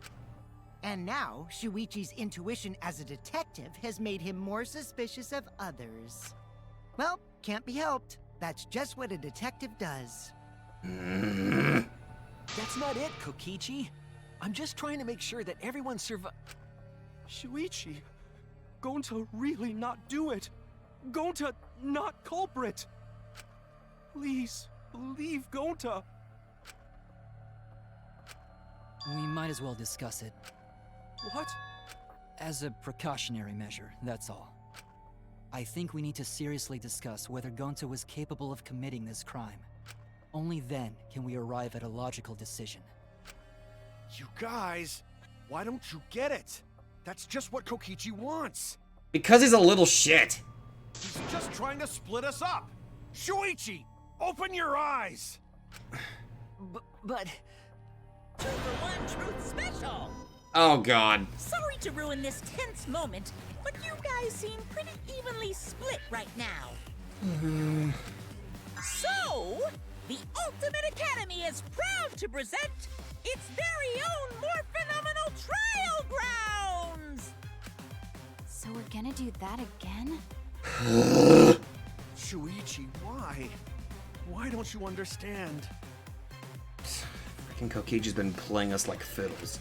And now, Shuichi's intuition as a detective has made him more suspicious of others. Well, can't be helped. That's just what a detective does. That's not it, Kokichi. I'm just trying to make sure that everyone Shuichi, Gonta really not do it. Gonta not culprit. Please, believe Gonta. We might as well discuss it. What? As a precautionary measure, that's all. I think we need to seriously discuss whether Gonta was capable of committing this crime. Only then can we arrive at a logical decision. You guys, why don't you get it? That's just what Kokichi wants. Because he's a little shit. He's just trying to split us up. Shuichi, open your eyes. But... Two for one truth special! Oh god. Sorry to ruin this tense moment, but you guys seem pretty evenly split right now. So, the Ultimate Academy is proud to present its very own more phenomenal trial grounds! So we're gonna do that again? Shuichi, why? Why don't you understand? Freaking Kokichi's been playing us like fiddles.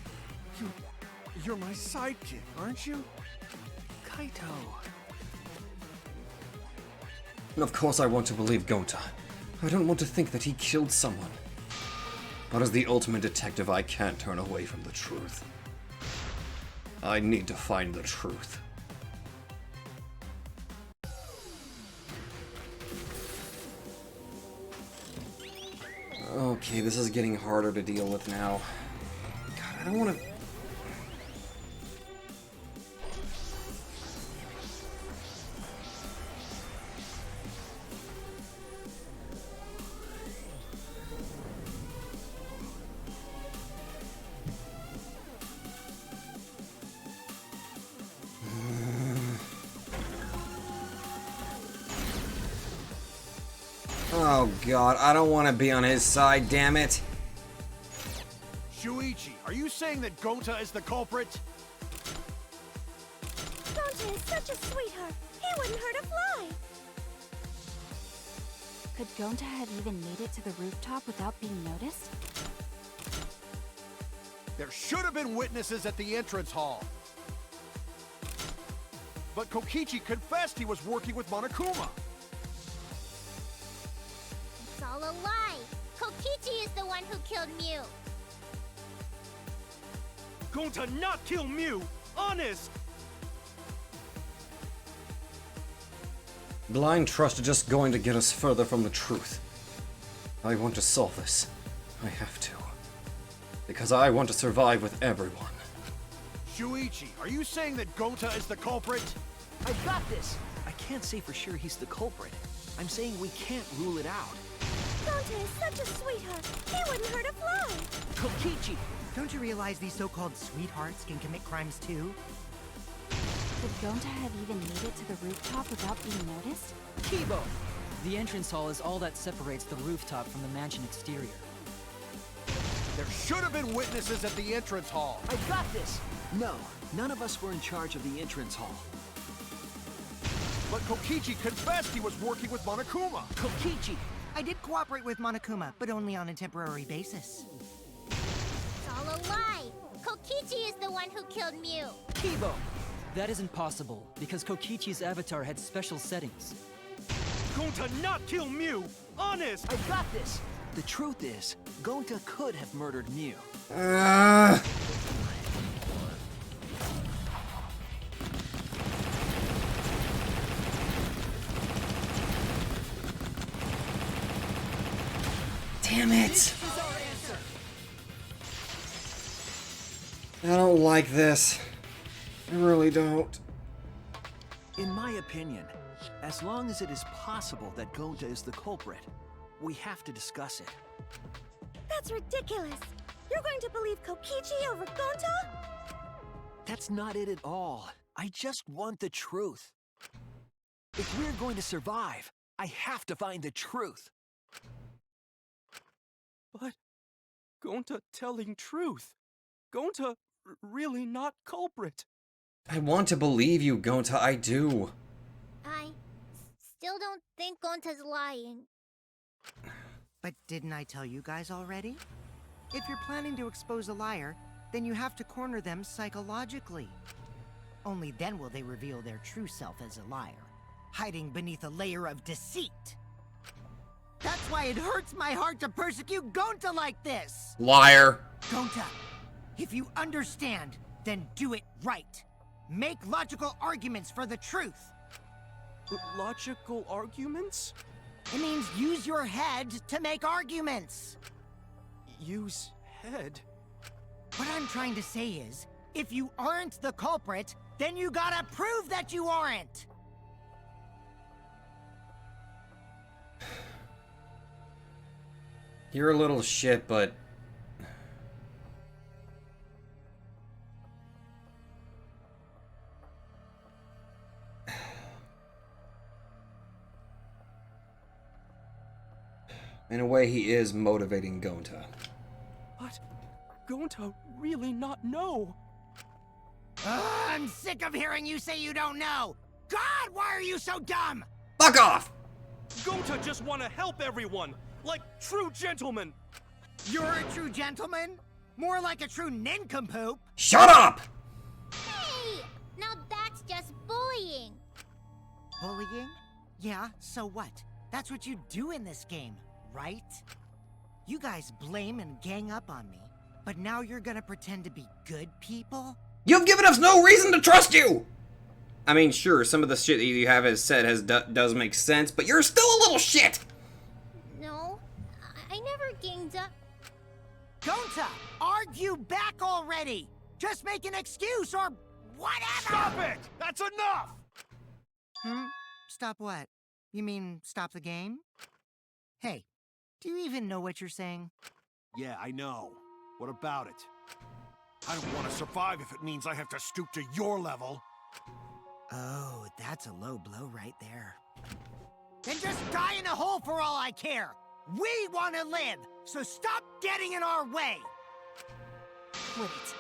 You're my sidekick, aren't you? Kaito... And of course I want to believe Gonta. I don't want to think that he killed someone. But as the ultimate detective, I can't turn away from the truth. I need to find the truth. Okay, this is getting harder to deal with now. God, I don't want to... Oh god, I don't want to be on his side, damn it. Shuichi, are you saying that Gonta is the culprit? Gonta is such a sweetheart. He wouldn't hurt a fly. Could Gonta have even made it to the rooftop without being noticed? There should have been witnesses at the entrance hall. But Kokichi confessed he was working with Monokuma. It's all a lie. Kokichi is the one who killed Mew. Gonta not kill Mew! Honest! Blind trust is just going to get us further from the truth. I want to solve this. I have to. Because I want to survive with everyone. Shuichi, are you saying that Gonta is the culprit? I've got this! I can't say for sure he's the culprit. I'm saying we can't rule it out. Gonta is such a sweetheart. He wouldn't hurt a fly. Kokichi! Don't you realize these so-called sweethearts can commit crimes too? Could Gonta have even made it to the rooftop without being noticed? Kibo! The entrance hall is all that separates the rooftop from the mansion exterior. There should have been witnesses at the entrance hall. I've got this! No, none of us were in charge of the entrance hall. But Kokichi confessed he was working with Monokuma. Kokichi! I did cooperate with Monokuma, but only on a temporary basis. It's all a lie. Kokichi is the one who killed Mew. Kibo! That isn't possible, because Kokichi's avatar had special settings. Gonta not kill Mew! Honest! I've got this! The truth is, Gonta could have murdered Mew. Damn it! I don't like this. I really don't. In my opinion, as long as it is possible that Gonta is the culprit, we have to discuss it. That's ridiculous. You're going to believe Kokichi over Gonta? That's not it at all. I just want the truth. If we're going to survive, I have to find the truth. But Gonta telling truth. Gonta really not culprit. I want to believe you, Gonta, I do. I still don't think Gonta's lying. But didn't I tell you guys already? If you're planning to expose a liar, then you have to corner them psychologically. Only then will they reveal their true self as a liar, hiding beneath a layer of deceit. That's why it hurts my heart to persecute Gonta like this! Liar! Gonta, if you understand, then do it right. Make logical arguments for the truth. Logical arguments? It means use your head to make arguments. Use head? What I'm trying to say is, if you aren't the culprit, then you gotta prove that you aren't! You're a little shit, but... in a way, he is motivating Gonta. But Gonta really not know. I'm sick of hearing you say you don't know! God, why are you so dumb? Fuck off! Gonta just want to help everyone, like true gentlemen. You're a true gentleman? More like a true nincompoop. Shut up! Hey! Now that's just bullying. Bullying? Yeah, so what? That's what you do in this game, right? You guys blame and gang up on me, but now you're gonna pretend to be good people? You've given us no reason to trust you! I mean, sure, some of the shit that you have said does make sense, but you're still a little shit! No, I never ganged up. Gonta, argue back already! Just make an excuse or whatever! Stop it! That's enough! Stop what? You mean stop the game? Hey, do you even know what you're saying? Yeah, I know. What about it? I don't want to survive if it means I have to stoop to your level. Oh, that's a low blow right there. Then just die in a hole for all I care! We want to live, so stop getting in our way! Wait.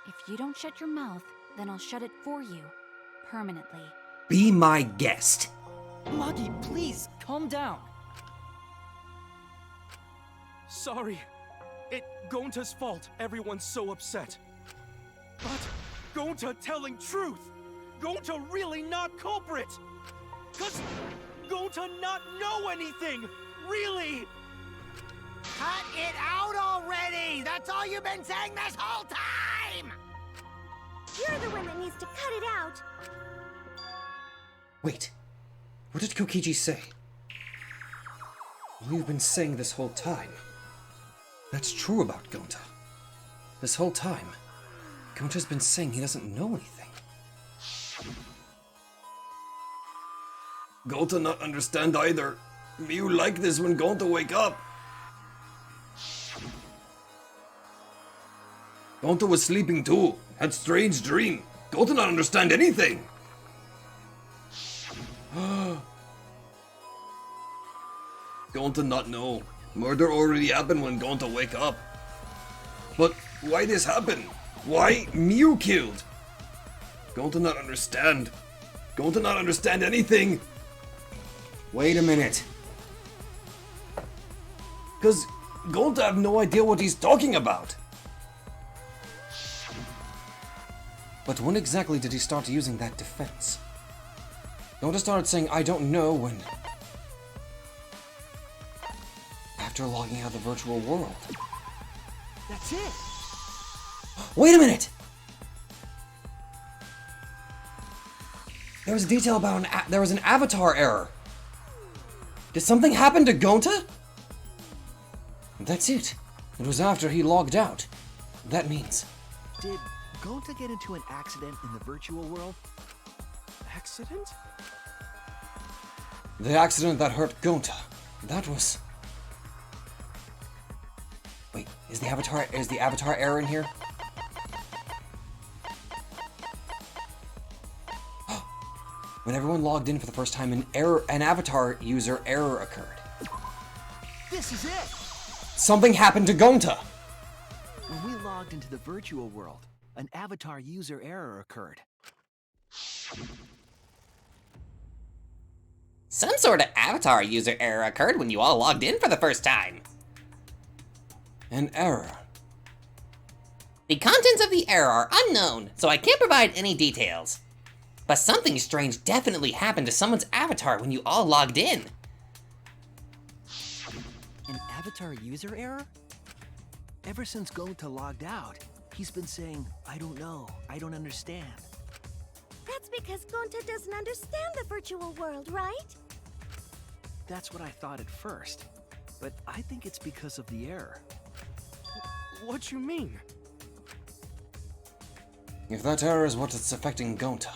If you don't shut your mouth, then I'll shut it for you. Permanently. Be my guest. Magi, please, calm down. Sorry. It Gonta's fault everyone's so upset. But Gonta telling truth. Gonta really not culprit. Cause Gonta not know anything. Really. Cut it out already! That's all you've been saying this whole time! You're the one that needs to cut it out. Wait. What did Kokichi say? All you've been saying this whole time. That's true about Gonta. This whole time, Gonta's been saying he doesn't know anything. Gonta not understand either. You like this when Gonta wake up. Gonta was sleeping too. Had strange dream. Gonta not understand anything. Gonta not know. Murder already happened when Gonta wake up. But why this happen? Why Mew killed? Gonta not understand. Gonta not understand anything. Wait a minute. Cause Gonta have no idea what he's talking about. But when exactly did he start using that defense? Gonta started saying, I don't know when... After logging out of the virtual world. That's it! Wait a minute! There was a detail about there was an avatar error. Did something happen to Gonta? That's it. It was after he logged out. That means... Did Gonta get into an accident in the virtual world? Accident? The accident that hurt Gonta. That was... Wait, is the avatar error in here? When everyone logged in for the first time, an avatar user error occurred. This is it! Something happened to Gonta! When we logged into the virtual world, an avatar user error occurred. Some sort of avatar user error occurred when you all logged in for the first time. An error. The contents of the error are unknown, so I can't provide any details. But something strange definitely happened to someone's avatar when you all logged in. An avatar user error? Ever since Gonta logged out, he's been saying, I don't know, I don't understand. That's because Gonta doesn't understand the virtual world, right? That's what I thought at first, but I think it's because of the error. What you mean? If that error is what is affecting Gonta,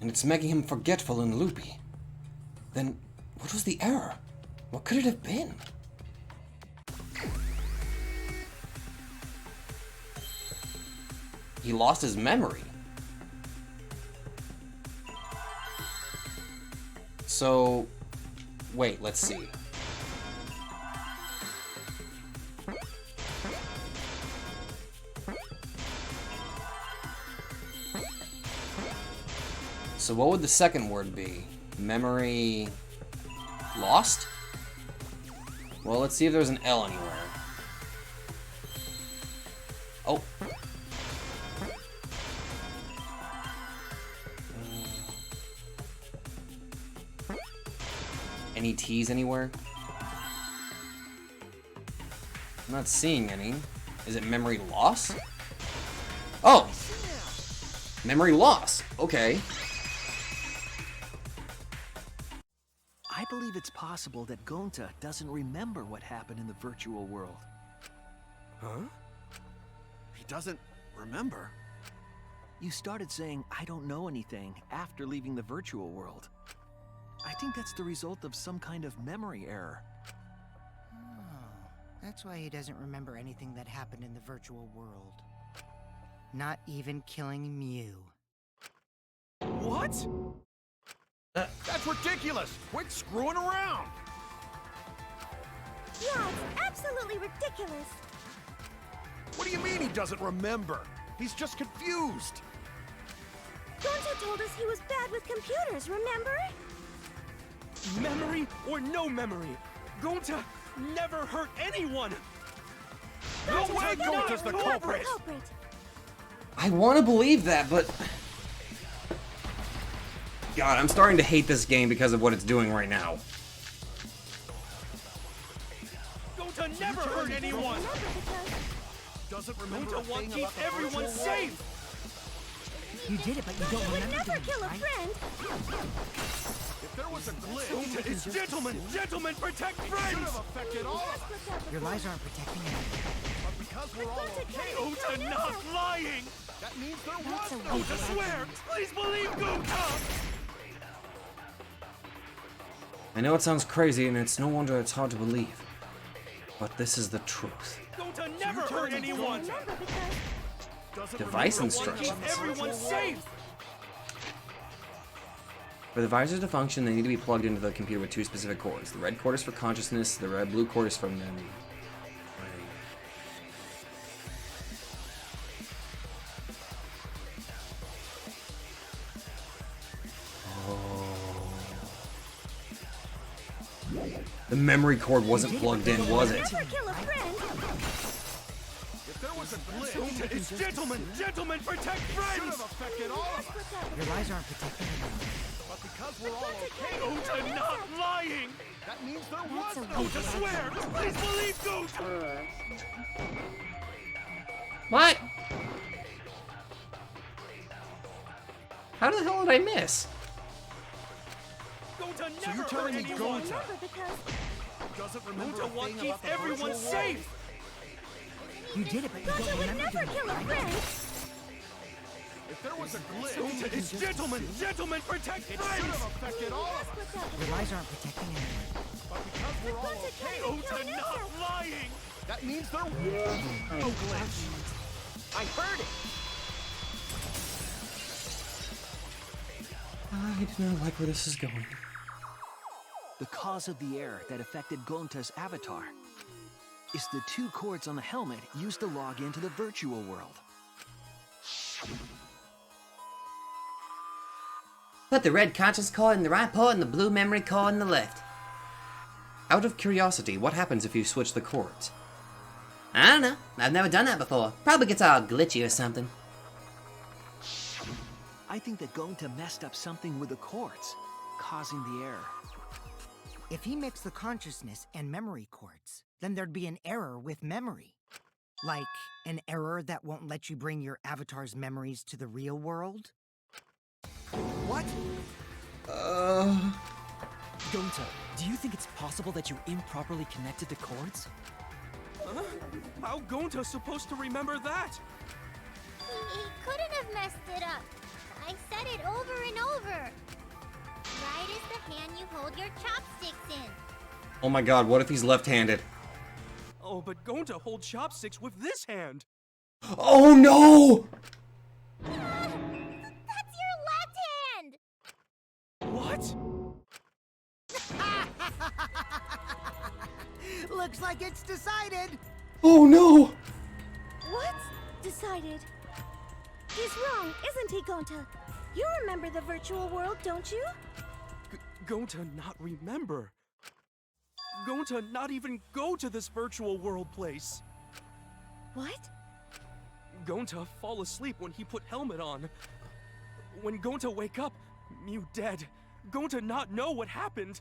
and it's making him forgetful and loopy, then what was the error? What could it have been? He lost his memory. So, wait, let's see. So what would the second word be? Memory lost? Well, let's see if there's an L anywhere. Oh. Any T's anywhere? I'm not seeing any. Is it memory loss? Oh! Memory loss. Okay. I believe it's possible that Gonta doesn't remember what happened in the virtual world. Huh? He doesn't remember? You started saying, I don't know anything, after leaving the virtual world. I think that's the result of some kind of memory error. Oh, that's why he doesn't remember anything that happened in the virtual world. Not even killing Mew. What? That's ridiculous! Quit screwing around! Yeah, it's absolutely ridiculous. What do you mean he doesn't remember? He's just confused! Gonta told us he was bad with computers, remember? Memory or no memory, Gonta never hurt anyone! No way Gonta's the culprit! I want to believe that, but... God, I'm starting to hate this game because of what it's doing right now. Gonta never hurt anyone! Doesn't remember Gonta wants to keep everyone safe! You did it, but you don't He would remember never doing kill it, a right? friend. If there was a glitch. Gonta is gentlemen! Gentlemen, protect friends! Affected all of us. Your lies aren't protecting anyone. But because we're all okay, Gonta not lying! that means there That's was a no weak Gonta, swear! Please believe Gonta! I know it sounds crazy, and it's no wonder it's hard to believe. But this is the truth. Gonta never hurt anyone! Remember, because doesn't Device remember what instructions. Keep everyone safe! For the visors to function, they need to be plugged into the computer with two specific cords. The red cord is for consciousness, the blue cord is from memory. The memory cord wasn't plugged in, was it? never kill a friend. If there was a glitch, Gonta is gentlemen! Gentlemen, protect it friends! have affected all of us. Your lies aren't protecting anyone. But because we're all okay, Gonta not lying! that means there was That's a no weak Gonta, swear! Please believe Gonta! What? How the hell did I miss? Gonta So never you're hurt telling me anyone! Gonta Remember, because doesn't remember Gonta a won't thing keep about the everyone virtual world? safe! You did it, but you Gonta don't would remember never doing kill it, a right? friend. If there was a glitch, Gonta is gentlemen! Gentlemen, protect it friends! should have affected all of us. Your lies aren't protecting anyone. But because we're all okay, Gonta not lying! that means there was no glitch. I heard it. I do not like where this is going. The cause of the error that affected Gonta's avatar is the two cords on the helmet used to log into the virtual world. Put the red conscience cord in the right port and the blue memory cord in the left. Out of curiosity, what happens if you switch the cords? I don't know. I've never done that before. Probably gets all glitchy or something. I think that Gonta messed up something with the cords, causing the error. If he mixed the consciousness and memory cords, then there'd be an error with memory. Like an error that won't let you bring your avatar's memories to the real world? What? Gonta, do you think it's possible that you improperly connected the cords? Huh? How Gonta supposed to remember that? He couldn't have messed it up. I said it over and over. Right is the hand you hold your chopsticks in. Oh my god, what if he's left-handed? Oh, but Gonta holds chopsticks with this hand. Oh no! That's your left hand! What? Looks like it's decided. Oh no! What's decided? He's wrong, isn't he, Gonta? You remember the virtual world, don't you? Gonta not remember. Gonta not even go to this virtual world place. What? Gonta fall asleep when he put helmet on. When Gonta wake up, Mew dead. Gonta not know what happened.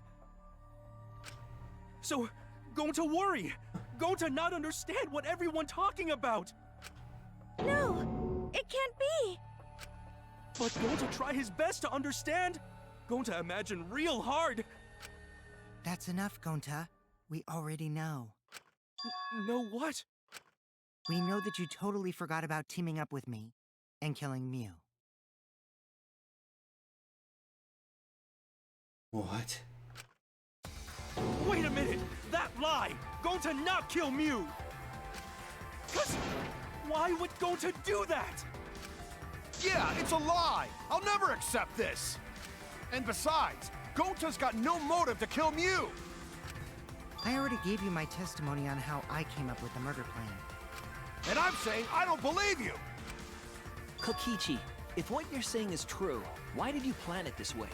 So, Gonta worry. Gonta not understand what everyone talking about. No, it can't be. But Gonta try his best to understand. Gonta imagine real hard. That's enough, Gonta. We already know. Know what? We know that you totally forgot about teaming up with me and killing Mew. What? Wait a minute! That lie! Gonta not kill Mew! 'Cause why would Gonta do that? Yeah, it's a lie. I'll never accept this. And besides, Gonta's got no motive to kill Mew. I already gave you my testimony on how I came up with the murder plan. And I'm saying I don't believe you. Kokichi, if what you're saying is true, why did you plan it this way?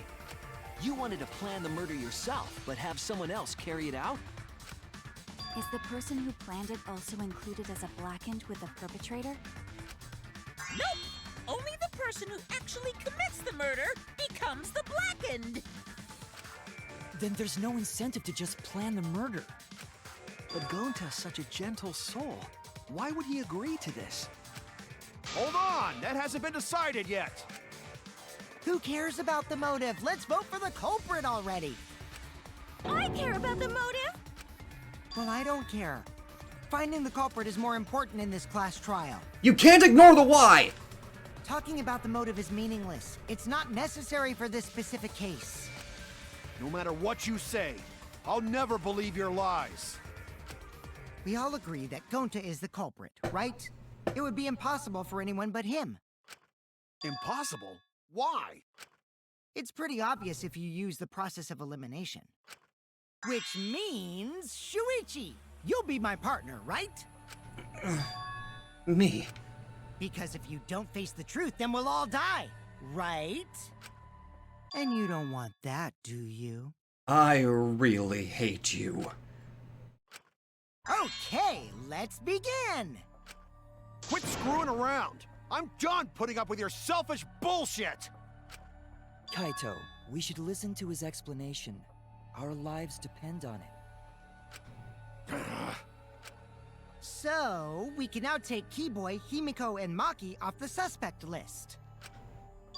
You wanted to plan the murder yourself, but have someone else carry it out? Is the person who planned it also included as a blackened with the perpetrator? Nope! Only the person who actually commits the murder becomes the blackened! Then there's no incentive to just plan the murder. But Gonta's such a gentle soul. Why would he agree to this? Hold on, that hasn't been decided yet. Who cares about the motive? Let's vote for the culprit already. I care about the motive. Well, I don't care. Finding the culprit is more important in this class trial. You can't ignore the why! Talking about the motive is meaningless. It's not necessary for this specific case. No matter what you say, I'll never believe your lies. We all agree that Gonta is the culprit, right? It would be impossible for anyone but him. Impossible? Why? It's pretty obvious if you use the process of elimination. Which means, Shuichi, you'll be my partner, right? Me? Because if you don't face the truth, then we'll all die, right? And you don't want that, do you? I really hate you. Okay, let's begin! Quit screwing around! I'm done putting up with your selfish bullshit! Kaito, we should listen to his explanation. Our lives depend on it. So, we can now take Keyboy, Himiko, and Maki off the suspect list.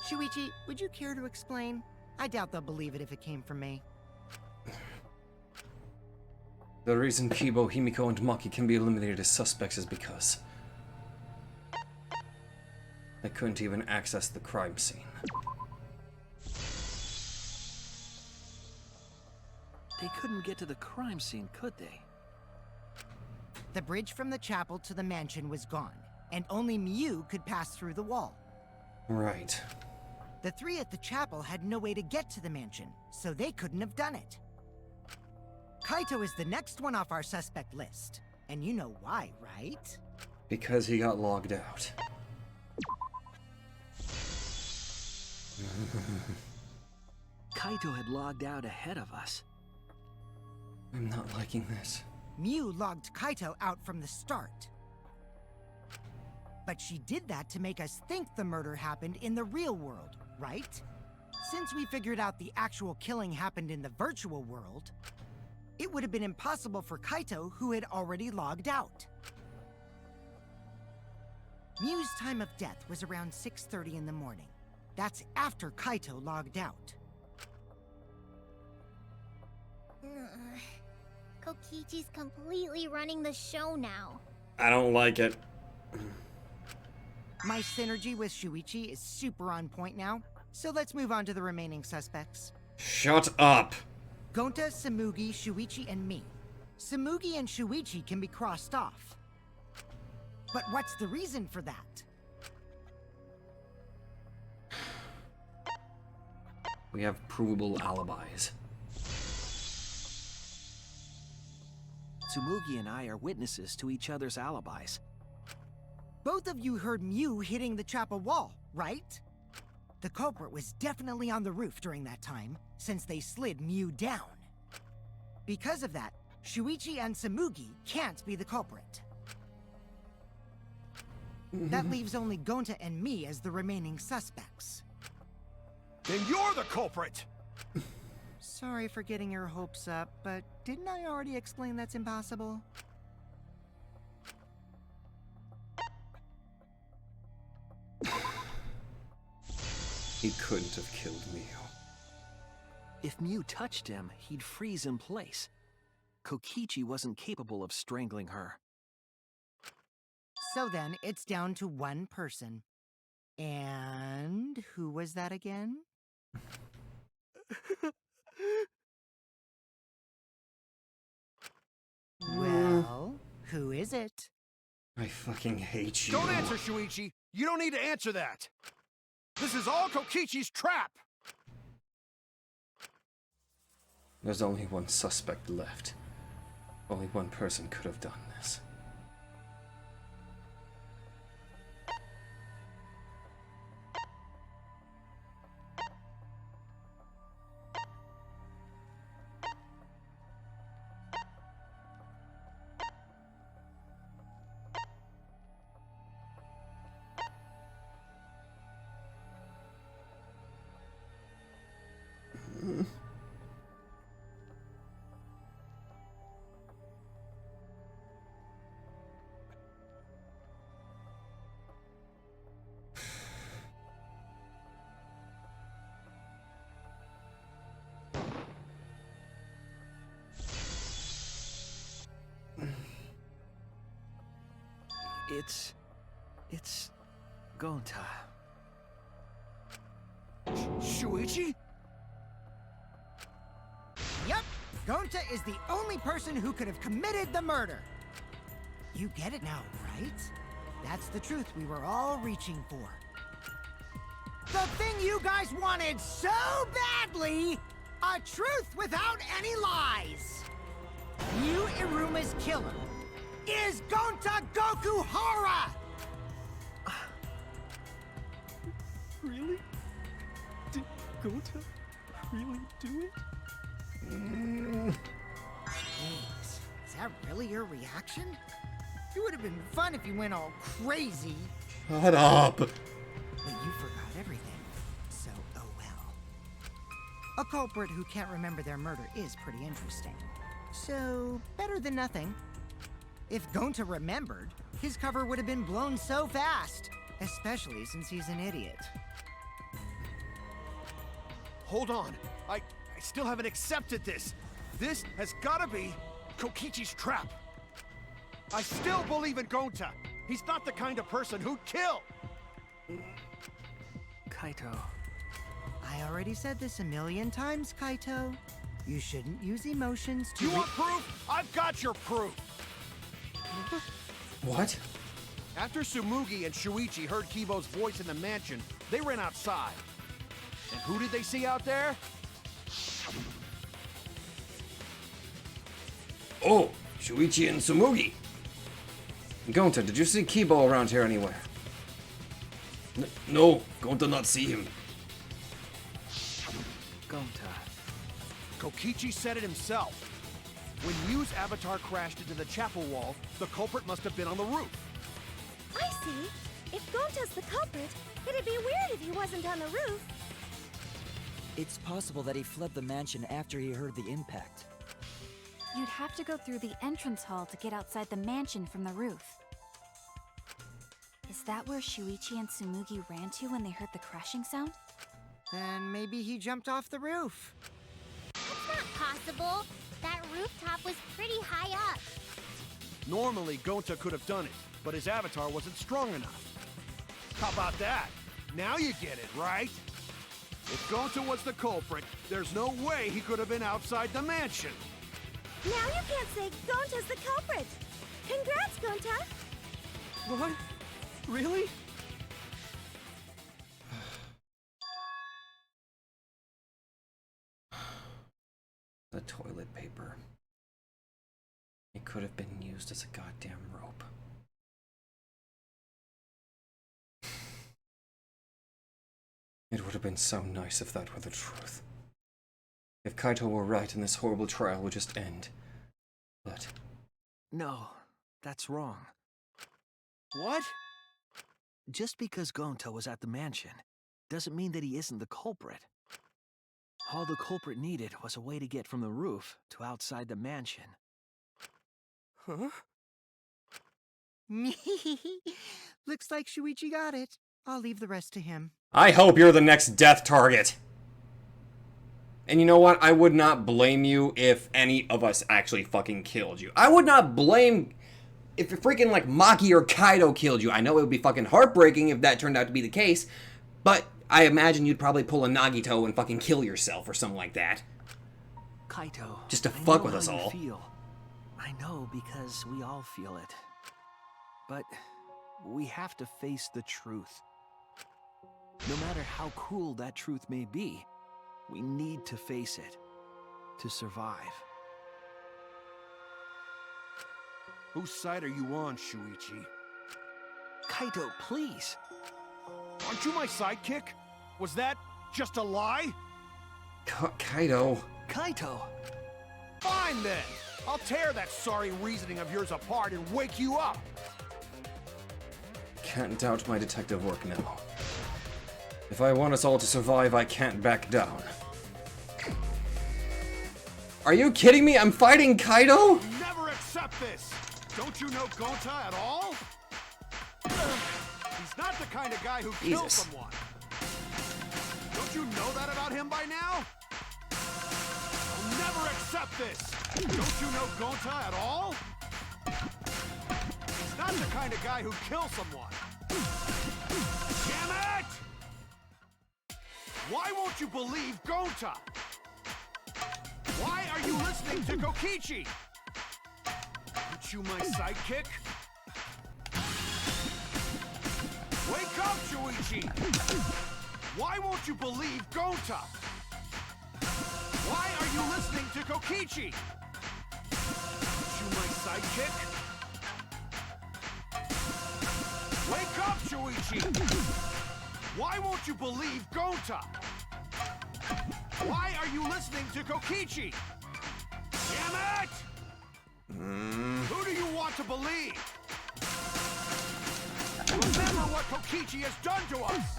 Shuichi, would you care to explain? I doubt they'll believe it if it came from me. The reason Kibo, Himiko, and Maki can be eliminated as suspects is because they couldn't even access the crime scene. They couldn't get to the crime scene, could they? The bridge from the chapel to the mansion was gone, and only Miu could pass through the wall. Right. The three at the chapel had no way to get to the mansion, so they couldn't have done it. Kaito is the next one off our suspect list, and you know why, right? Because he got logged out. Kaito had logged out ahead of us. I'm not liking this. Miu logged Kaito out from the start. But she did that to make us think the murder happened in the real world, right? Since we figured out the actual killing happened in the virtual world, it would have been impossible for Kaito, who had already logged out. Miu's time of death was around 6:30 in the morning. That's after Kaito logged out. Kokichi's completely running the show now. I don't like it. My synergy with Shuichi is super on point now, so let's move on to the remaining suspects. Shut up! Gonta, Samugi, Shuichi, and me. Samugi and Shuichi can be crossed off. But what's the reason for that? We have provable alibis. Tsumugi and I are witnesses to each other's alibis. Both of you heard Miu hitting the chapel wall, right? The culprit was definitely on the roof during that time, since they slid Miu down. Because of that, Shuichi and Samugi can't be the culprit. That leaves only Gonta and me as the remaining suspects. Then you're the culprit! Sorry for getting your hopes up, but didn't I already explain that's impossible? He couldn't have killed Miu. If Miu touched him, he'd freeze in place. Kokichi wasn't capable of strangling her. So then, it's down to one person. And who was that again? Well, who is it? I fucking hate you. Don't answer, Shuichi! You don't need to answer that! This is all Kokichi's trap! There's only one suspect left. Only one person could have done this. It's Gonta. Shuichi? Yep, Gonta is the only person who could have committed the murder. You get it now, right? That's the truth we were all reaching for. The thing you guys wanted so badly! A truth without any lies! Yu Iruma's killer is Gonta Gokuhara! Really? Did Gonta really do it? Jeez, is that really your reaction? It would have been fun if you went all crazy. Shut up! But you forgot everything. So, oh well. A culprit who can't remember their murder is pretty interesting. So, better than nothing. If Gonta remembered, his cover would have been blown so fast. Especially since he's an idiot. Hold on. I still haven't accepted this. This has gotta be Kokichi's trap. I still believe in Gonta. He's not the kind of person who'd kill. Kaito. I already said this a million times, Kaito. You shouldn't use emotions to— You want proof? I've got your proof. What? After Tsumugi and Shuichi heard Kibo's voice in the mansion, they ran outside. And who did they see out there? Oh, Shuichi and Tsumugi. Gonta, did you see Kibo around here anywhere? No, Gonta not see him. Gonta. Kokichi said it himself. When Yu's avatar crashed into the chapel wall, the culprit must have been on the roof. I see. If Gonta's the culprit, it'd be weird if he wasn't on the roof. It's possible that he fled the mansion after he heard the impact. You'd have to go through the entrance hall to get outside the mansion from the roof. Is that where Shuichi and Tsumugi ran to when they heard the crashing sound? Then maybe he jumped off the roof. That's not possible. That rooftop was pretty high up. Normally, Gonta could have done it, but his avatar wasn't strong enough. How about that? Now you get it, right? If Gonta was the culprit, there's no way he could have been outside the mansion. Now you can't say Gonta's the culprit. Congrats, Gonta. What? Really? The toilet paper. It could have been used as a goddamn rope. It would have been so nice if that were the truth. If Kaito were right and this horrible trial would just end. But... No, that's wrong. What? Just because Gonta was at the mansion doesn't mean that he isn't the culprit. All the culprit needed was a way to get from the roof to outside the mansion. Huh? Looks like Shuichi got it. I'll leave the rest to him. I hope you're the next death target! And you know what? I would not blame you if any of us actually fucking killed you. I would not blame if freaking like Maki or Kaido killed you. I know it would be fucking heartbreaking if that turned out to be the case, but I imagine you'd probably pull a Nagito and fucking kill yourself or something like that. Kaito, just to I fuck know with us how you all. Feel. I know because we all feel it. But we have to face the truth. No matter how cruel that truth may be, we need to face it to survive. Whose side are you on, Shuichi? Kaito, please. Aren't you my sidekick? Was that just a lie? Kaito. Kaito! Fine then! I'll tear that sorry reasoning of yours apart and wake you up! Can't doubt my detective work now. If I want us all to survive, I can't back down. Are you kidding me? I'm fighting Kaito? Never accept this! Don't you know Gonta at all? He's not the kind of guy who kills someone. Don't you know that about him by now? I'll never accept this! Don't you know Gonta at all? He's Not the kind of guy who kills someone. Damn it! Why won't you believe Gonta? Why are you listening to Kokichi? Aren't you my sidekick? Wake up, Shuichi! Why won't you believe Gonta? Why are you listening to Kokichi? Aren't you my sidekick? Wake up, Shuichi! Why won't you believe Gonta? Why are you listening to Kokichi? Damn it! Who do you want to believe? Remember what Kokichi has done to us!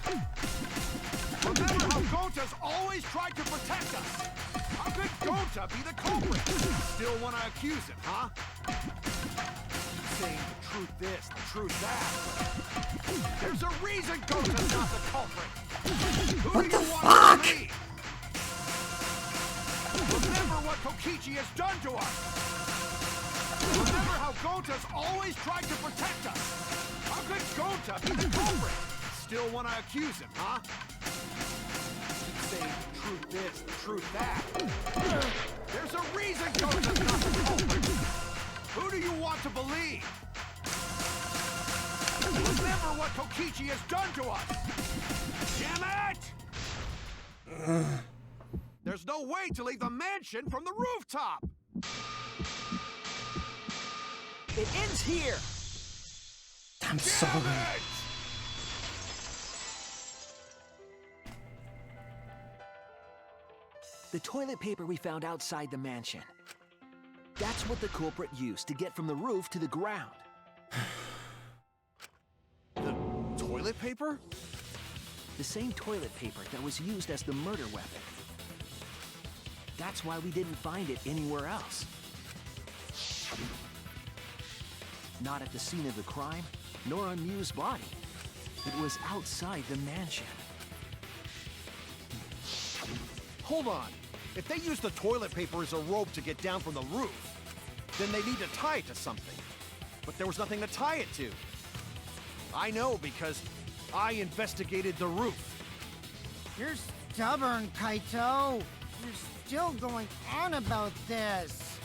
Remember how Gonta's always tried to protect us! How could Gonta be the culprit? Still want to accuse him, huh? Saying the truth this, the truth that. There's a reason Gonta's not the culprit! Who do you want to believe? Remember what Kokichi has done to us! Remember how Gonta's always tried to protect us! How could Gonta be the culprit? Still want to accuse him, huh? Keep saying the truth this, the truth that. There's a reason Gonta's not the culprit! Who do you want to believe? Remember what Kokichi has done to us! Damn it! There's no way to leave the mansion from the rooftop! It ends here! I'm sorry. The toilet paper we found outside the mansion. That's what the culprit used to get from the roof to the ground. The toilet paper? The same toilet paper that was used as the murder weapon. That's why we didn't find it anywhere else. Not at the scene of the crime, nor on Miu's body. It was outside the mansion. Hold on. If they use the toilet paper as a rope to get down from the roof, then they need to tie it to something. But there was nothing to tie it to. I know because I investigated the roof. You're stubborn, Kaito. You're still going on about this.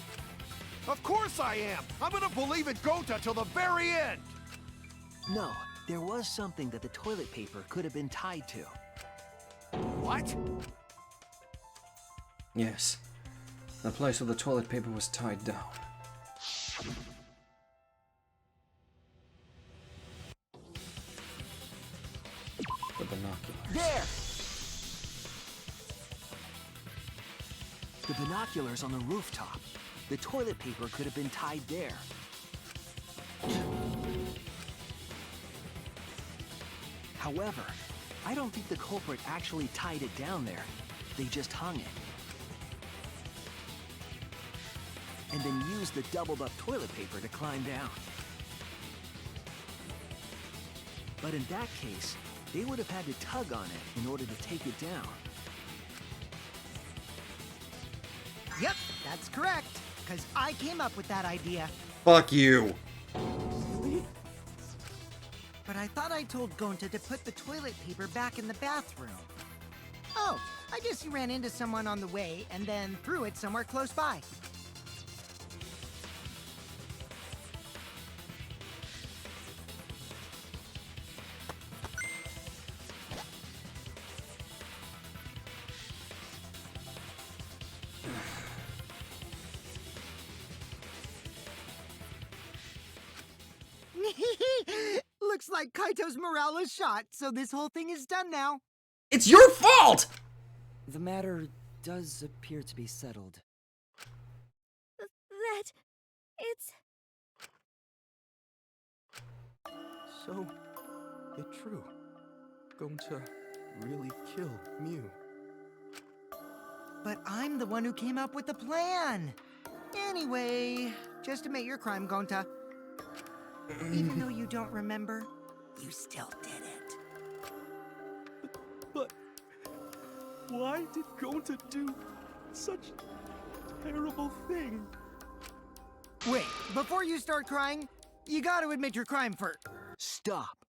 Of course I am! I'm gonna believe in Gonta till the very end! No, there was something that the toilet paper could have been tied to. What? Yes. The place where the toilet paper was tied down. The binoculars. There! The binoculars on the rooftop. The toilet paper could have been tied there. However, I don't think the culprit actually tied it down there. They just hung it. And then used the doubled up toilet paper to climb down. But in that case, they would have had to tug on it in order to take it down. Yep, that's correct. Because I came up with that idea. Fuck you. But I thought I told Gonta to put the toilet paper back in the bathroom. Oh, I guess he ran into someone on the way and then threw it somewhere close by. Looks like Kaito's morale is shot, so this whole thing is done now. It's your fault! The matter does appear to be settled. That... it's... So, it's true. Going to really kill Miu. But I'm the one who came up with the plan. Anyway, just admit your crime, Gonta. Even though you don't remember, you still did it. But why did Gonta do such a terrible thing? Wait, before you start crying, You gotta admit your crime first. Stop.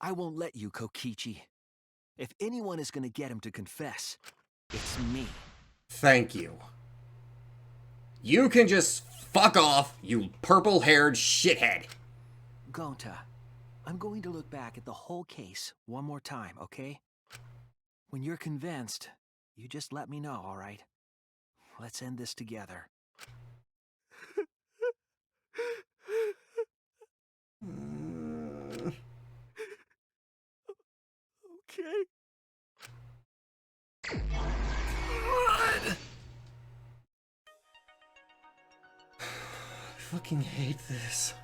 I won't let you, Kokichi. If anyone is gonna get him to confess, it's me. Thank you. You can just fuck off, you purple-haired shithead. Gonta, I'm going to look back at the whole case one more time, okay? When you're convinced, you just let me know, alright? Let's end this together. Okay. God. I fucking hate this.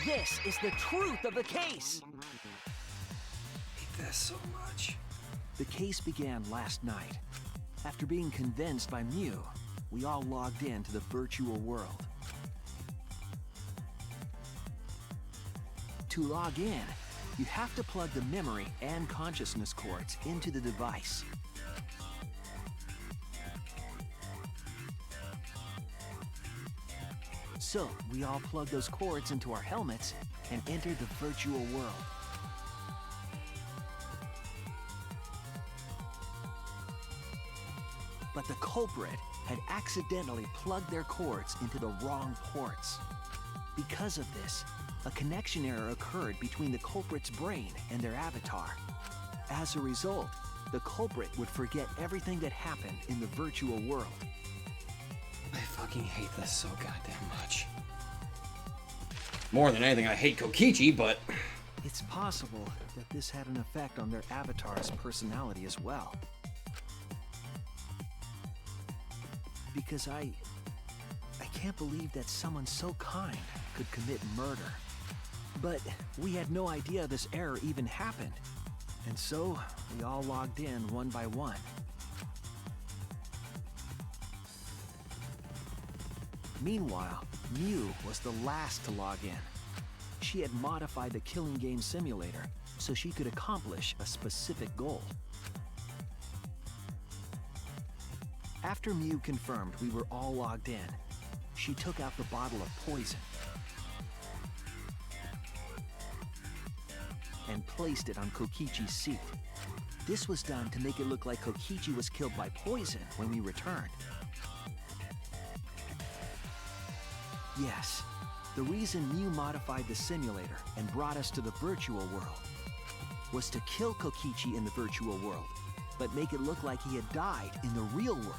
This is the truth of the case! I hate this so much. The case began last night. After being convinced by Mew, we all logged into the virtual world. To log in, you have to plug the memory and consciousness cords into the device. So, we all plugged those cords into our helmets and entered the virtual world. But the culprit had accidentally plugged their cords into the wrong ports. Because of this, a connection error occurred between the culprit's brain and their avatar. As a result, the culprit would forget everything that happened in the virtual world. I fucking hate this so goddamn much. More than anything, I hate Kokichi, but... It's possible that this had an effect on their avatar's personality as well. because I can't believe that someone so kind could commit murder. But we had no idea this error even happened, and so we all logged in one by one. Meanwhile, Mew was the last to log in. She had modified the killing game simulator so she could accomplish a specific goal. After Mew confirmed we were all logged in, she took out the bottle of poison and placed it on Kokichi's seat. This was done to make it look like Kokichi was killed by poison when we returned. Yes, the reason Mew modified the simulator and brought us to the virtual world was to kill Kokichi in the virtual world, but make it look like he had died in the real world.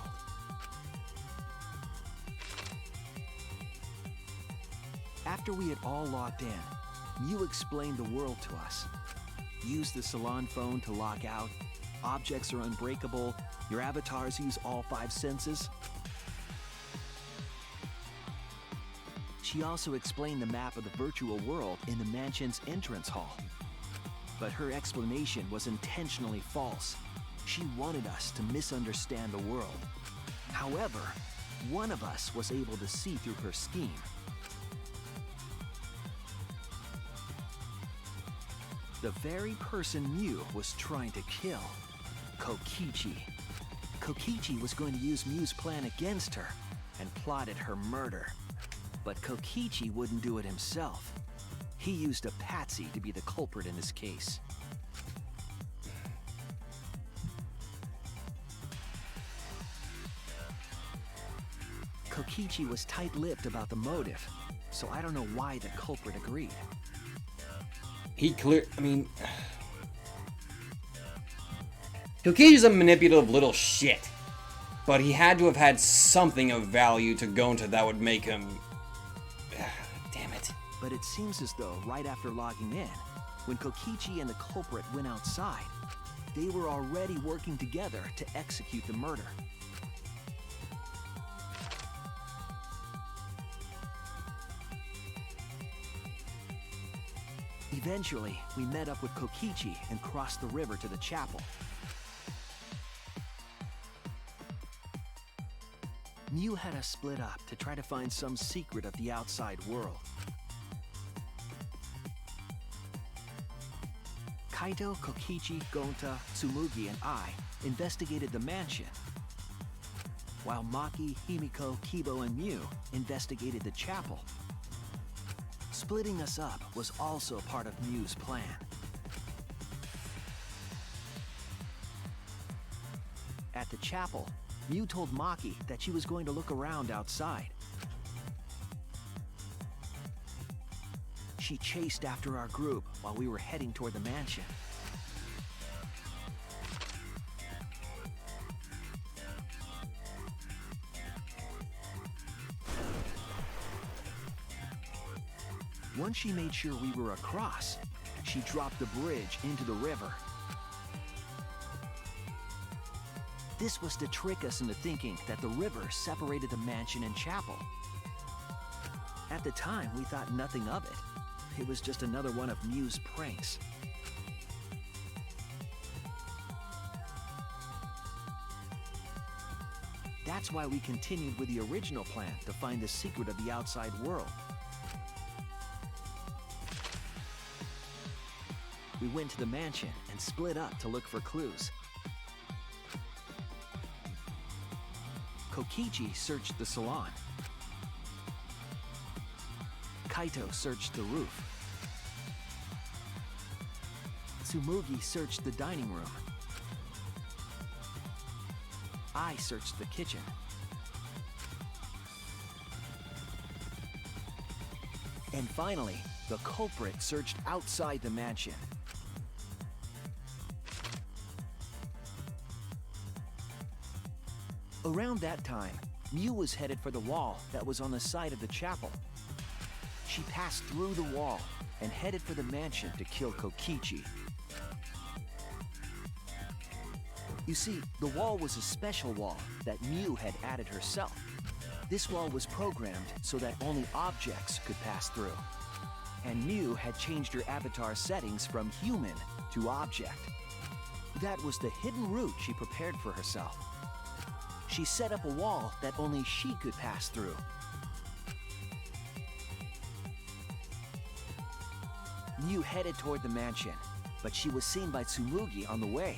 After we had all logged in, Mew explained the world to us. Use the salon phone to log out, objects are unbreakable, your avatars use all 5 senses. She also explained the map of the virtual world in the mansion's entrance hall. But her explanation was intentionally false. She wanted us to misunderstand the world. However, one of us was able to see through her scheme. The very person Mew was trying to kill, Kokichi. Kokichi was going to use Mew's plan against her and plotted her murder. But Kokichi wouldn't do it himself. He used a patsy to be the culprit in this case. Kokichi was tight-lipped about the motive, so I don't know why the culprit agreed. Kokichi's a manipulative little shit, but he had to have had something of value to Gonta that would make him... Damn it. But it seems as though right after logging in, when Kokichi and the culprit went outside, they were already working together to execute the murder. Eventually, we met up with Kokichi and crossed the river to the chapel. Mew had us split up to try to find some secret of the outside world. Kaito, Kokichi, Gonta, Tsumugi, and I investigated the mansion, while Maki, Himiko, Kibo, and Mew investigated the chapel. Splitting us up was also part of Mew's plan. At the chapel, Mew told Maki that she was going to look around outside. She chased after our group while we were heading toward the mansion. Once she made sure we were across, she dropped the bridge into the river. This was to trick us into thinking that the river separated the mansion and chapel. At the time, we thought nothing of it. It was just another one of Mew's pranks. That's why we continued with the original plan to find the secret of the outside world. We went to the mansion and split up to look for clues. Kokichi searched the salon. Kaito searched the roof. Tsumugi searched the dining room. I searched the kitchen. And finally, the culprit searched outside the mansion. Around that time, Mew was headed for the wall that was on the side of the chapel. She passed through the wall and headed for the mansion to kill Kokichi. You see, the wall was a special wall that Mew had added herself. This wall was programmed so that only objects could pass through. And Mew had changed her avatar settings from human to object. That was the hidden route she prepared for herself. She set up a wall that only she could pass through. Mew headed toward the mansion, but she was seen by Tsumugi on the way.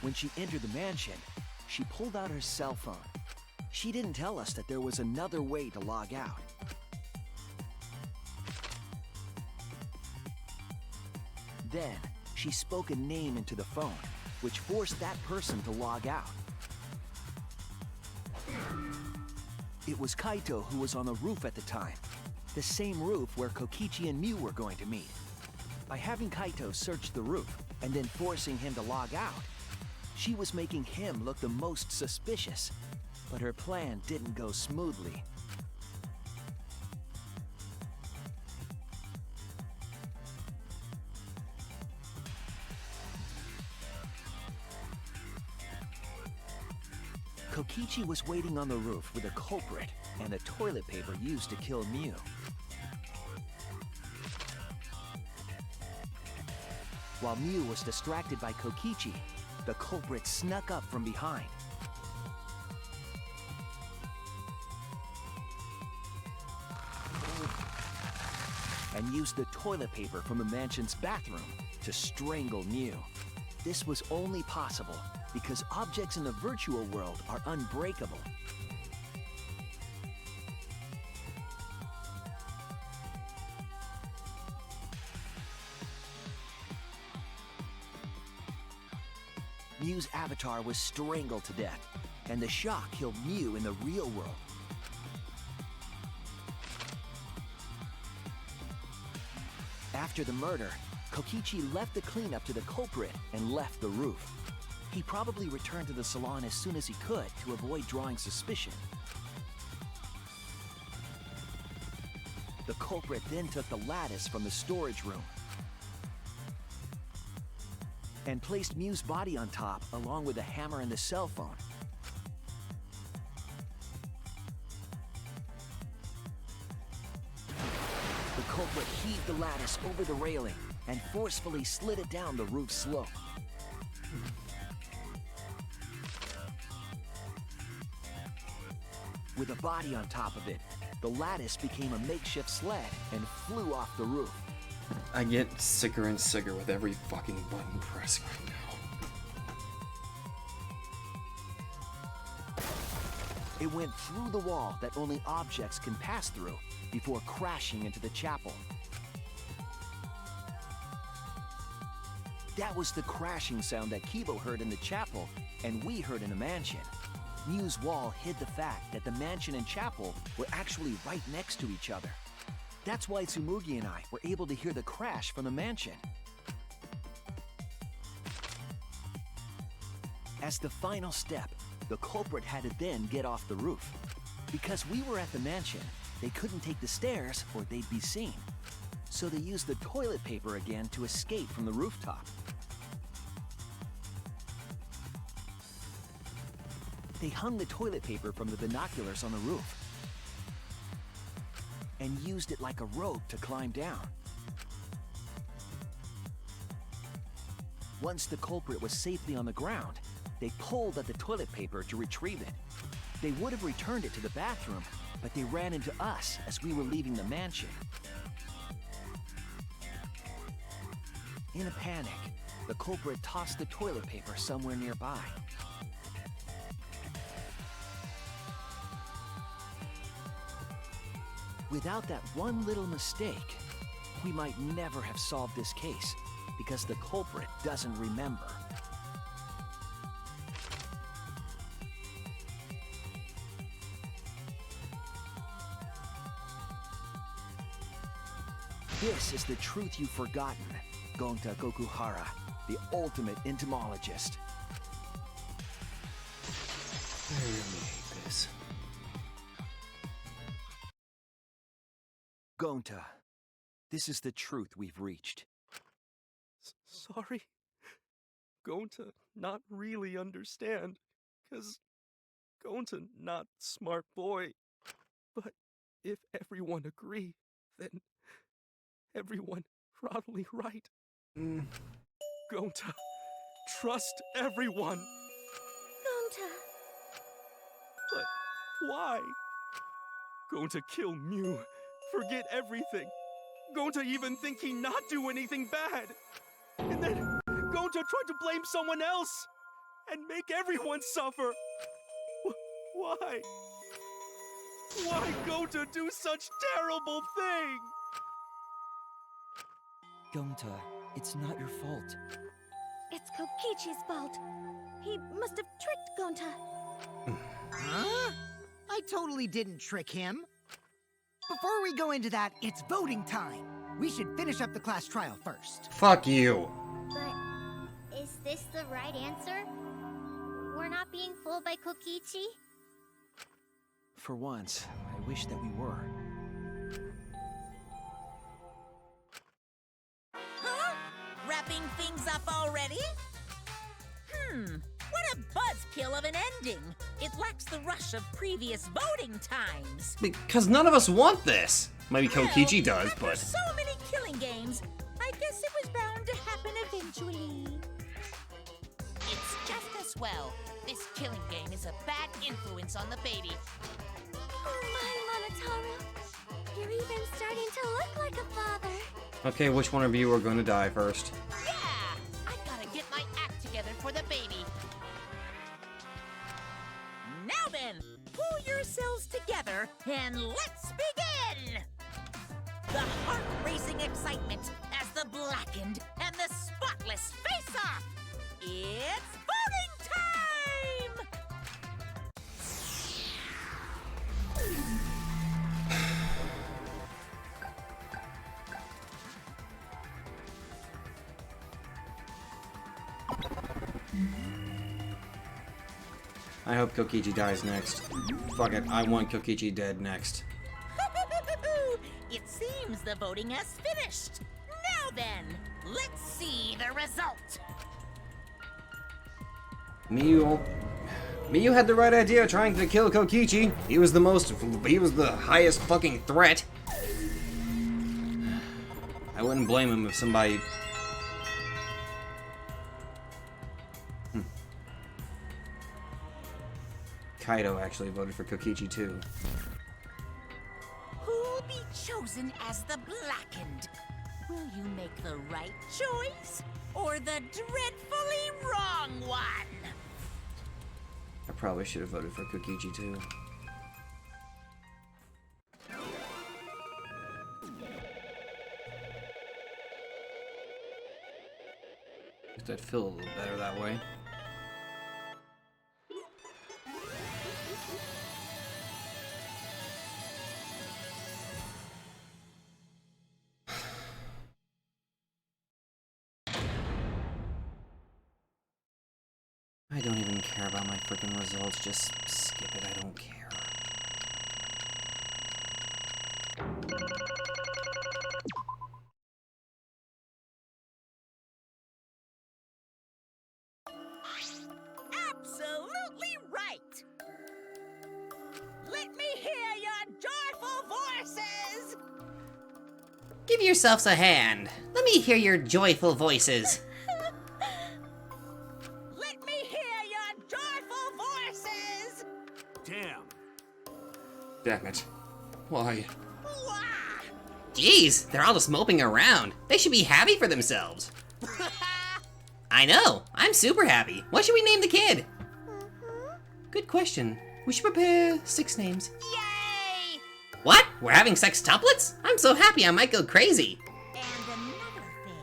When she entered the mansion, she pulled out her cell phone. She didn't tell us that there was another way to log out. Then, she spoke a name into the phone, which forced that person to log out. It was Kaito who was on the roof at the time, the same roof where Kokichi and Mew were going to meet. By having Kaito search the roof and then forcing him to log out, she was making him look the most suspicious, but her plan didn't go smoothly. Kokichi was waiting on the roof with a culprit and the toilet paper used to kill Mew. While Mew was distracted by Kokichi, the culprit snuck up from behind. And used the toilet paper from the mansion's bathroom to strangle Mew. This was only possible because objects in the virtual world are unbreakable. Mew's avatar was strangled to death, and the shock killed Mew in the real world. After the murder, Kokichi left the cleanup to the culprit and left the roof. He probably returned to the salon as soon as he could to avoid drawing suspicion. The culprit then took the lattice from the storage room and placed Mew's body on top along with the hammer and the cell phone. The culprit heaved the lattice over the railing and forcefully slid it down the roof slope. With a body on top of it, the lattice became a makeshift sled and flew off the roof. I get sicker and sicker with every fucking button press right now. It went through the wall that only objects can pass through before crashing into the chapel. That was the crashing sound that Kibo heard in the chapel and we heard in the mansion. Mew's wall hid the fact that the mansion and chapel were actually right next to each other. That's why Tsumugi and I were able to hear the crash from the mansion. As the final step, the culprit had to then get off the roof. Because we were at the mansion, they couldn't take the stairs or they'd be seen. So they used the toilet paper again to escape from the rooftop. They hung the toilet paper from the binoculars on the roof and used it like a rope to climb down. Once the culprit was safely on the ground, they pulled at the toilet paper to retrieve it. They would have returned it to the bathroom, but they ran into us as we were leaving the mansion. In a panic, the culprit tossed the toilet paper somewhere nearby. Without that one little mistake, we might never have solved this case because the culprit doesn't remember. This is the truth you've forgotten, Gonta Gokuhara, the ultimate entomologist. I really hate this. Gonta, This is the truth we've reached. Sorry. Gonta not really understand, 'cause Gonta not smart boy. But if everyone agree, then everyone probably right. Gonta, trust everyone. Gonta. But why? Gonta kill Mew, forget everything. Gonta even think he not do anything bad. And then Gonta try to blame someone else and make everyone suffer. Why? Why Gonta do such terrible thing? Gonta, it's not your fault. It's Kokichi's fault. He must have tricked Gonta. Huh? I totally didn't trick him. Before we go into that, it's voting time. We should finish up the class trial first. Fuck you. But is this the right answer? We're not being fooled by Kokichi? For once, I wish that we were. Huh? Wrapping things up already? What a buzzkill of an ending! It lacks the rush of previous voting times. Because none of us want this. Maybe Kokichi does, after but... so many killing games, I guess it was bound to happen eventually. It's just as well. This killing game is a bad influence on the baby. Oh my, Monotaro. You're even starting to look like a father. Okay, which one of you are going to die first? Yeah! I gotta get my act together for the baby. Now then, pull yourselves together and let's begin! The heart-racing excitement as the blackened and the spotless face off! It's voting time! I hope Kokichi dies next. Fuck it, I want Kokichi dead next. It seems the voting has finished. Now then, let's see the result. Miyu had the right idea trying to kill Kokichi. He was the highest fucking threat. I wouldn't blame him if somebody... Kaido actually voted for Kokichi too. Who'll be chosen as the blackened? Will you make the right choice or the dreadfully wrong one? I probably should have voted for Kokichi too. I'd feel a little better that way. I don't even care about my freaking results, just skip it, I don't care. Absolutely right! Let me hear your joyful voices! Give yourselves a hand. Let me hear your joyful voices. Let me hear your joyful voices! Damn it. Why? Wah! Jeez, they're all just moping around. They should be happy for themselves. I know, I'm super happy. What should we name the kid? Good question. We should prepare 6 names. Yay! What? We're having sextuplets? I'm so happy I might go crazy. And another thing.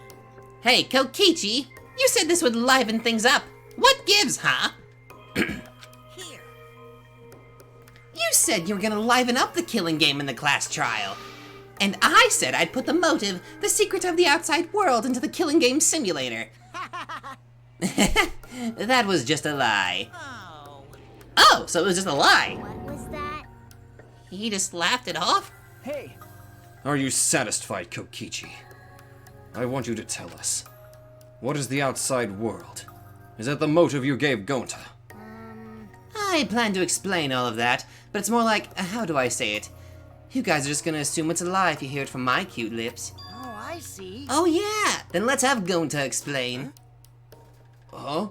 Hey, Kokichi, you said this would liven things up. What gives, huh? Here. You said you were gonna liven up the killing game in the class trial. And I said I'd put the motive, the secret of the outside world, into the killing game simulator. That was just a lie. Oh. Oh, so it was just a lie. What was that? He just laughed it off? Hey, Are you satisfied, Kokichi? I want you to tell us. What is the outside world? Is that the motive you gave Gonta? I plan to explain all of that, but it's more like, how do I say it? You guys are just gonna assume it's a lie if you hear it from my cute lips. Oh, I see. Oh yeah! Then let's have Gonta explain. Huh?